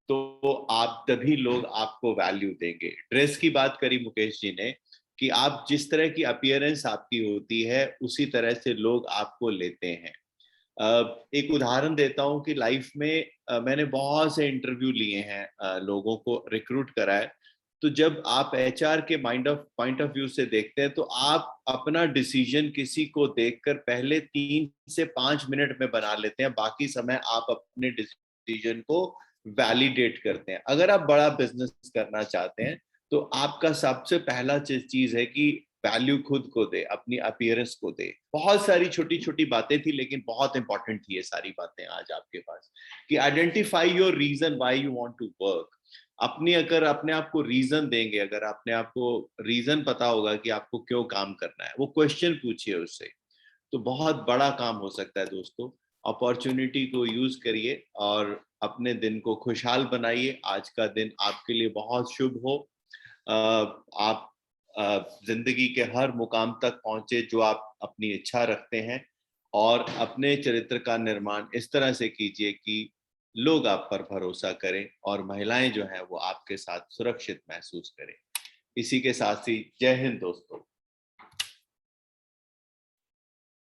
तो आप तभी लोग आपको वैल्यू देंगे। ड्रेस की बात करी मुकेश जी ने कि आप जिस तरह की अपीयरेंस आपकी होती है उसी तरह से लोग आपको लेते हैं। एक उदाहरण देता हूं कि लाइफ में मैंने बहुत से इंटरव्यू लिए हैं, लोगों को रिक्रूट करा है। तो जब आप एचआर के पॉइंट ऑफ व्यू से देखते हैं तो आप अपना डिसीजन किसी को देखकर पहले 3 से 5 मिनट में बना लेते हैं, बाकी समय आप अपने डिसीजन को वैलिडेट करते हैं। अगर आप बड़ा बिजनेस करना चाहते हैं तो आपका सबसे पहला चीज है कि वैल्यू खुद को दे, अपनी अपीयरेंस को दे। बहुत सारी छोटी छोटी बातें थी लेकिन बहुत इंपॉर्टेंट थी ये सारी बातें आज आपके पास, कि identify your reason why you want to work. अगर अपने आप को रीजन देंगे, अगर अपने आप को रीजन पता होगा कि आपको क्यों काम करना है, वो क्वेश्चन पूछिए उससे, तो बहुत बड़ा काम हो सकता है। दोस्तों अपॉर्चुनिटी को यूज करिए और अपने दिन को खुशहाल बनाइए। आज का दिन आपके लिए बहुत शुभ हो। आप जिंदगी के हर मुकाम तक पहुंचे जो आप अपनी इच्छा रखते हैं। और अपने चरित्र का निर्माण इस तरह से कीजिए कि लोग आप पर भरोसा करें और महिलाएं जो हैं वो आपके साथ सुरक्षित महसूस करें। इसी के साथ ही जय हिंद दोस्तों।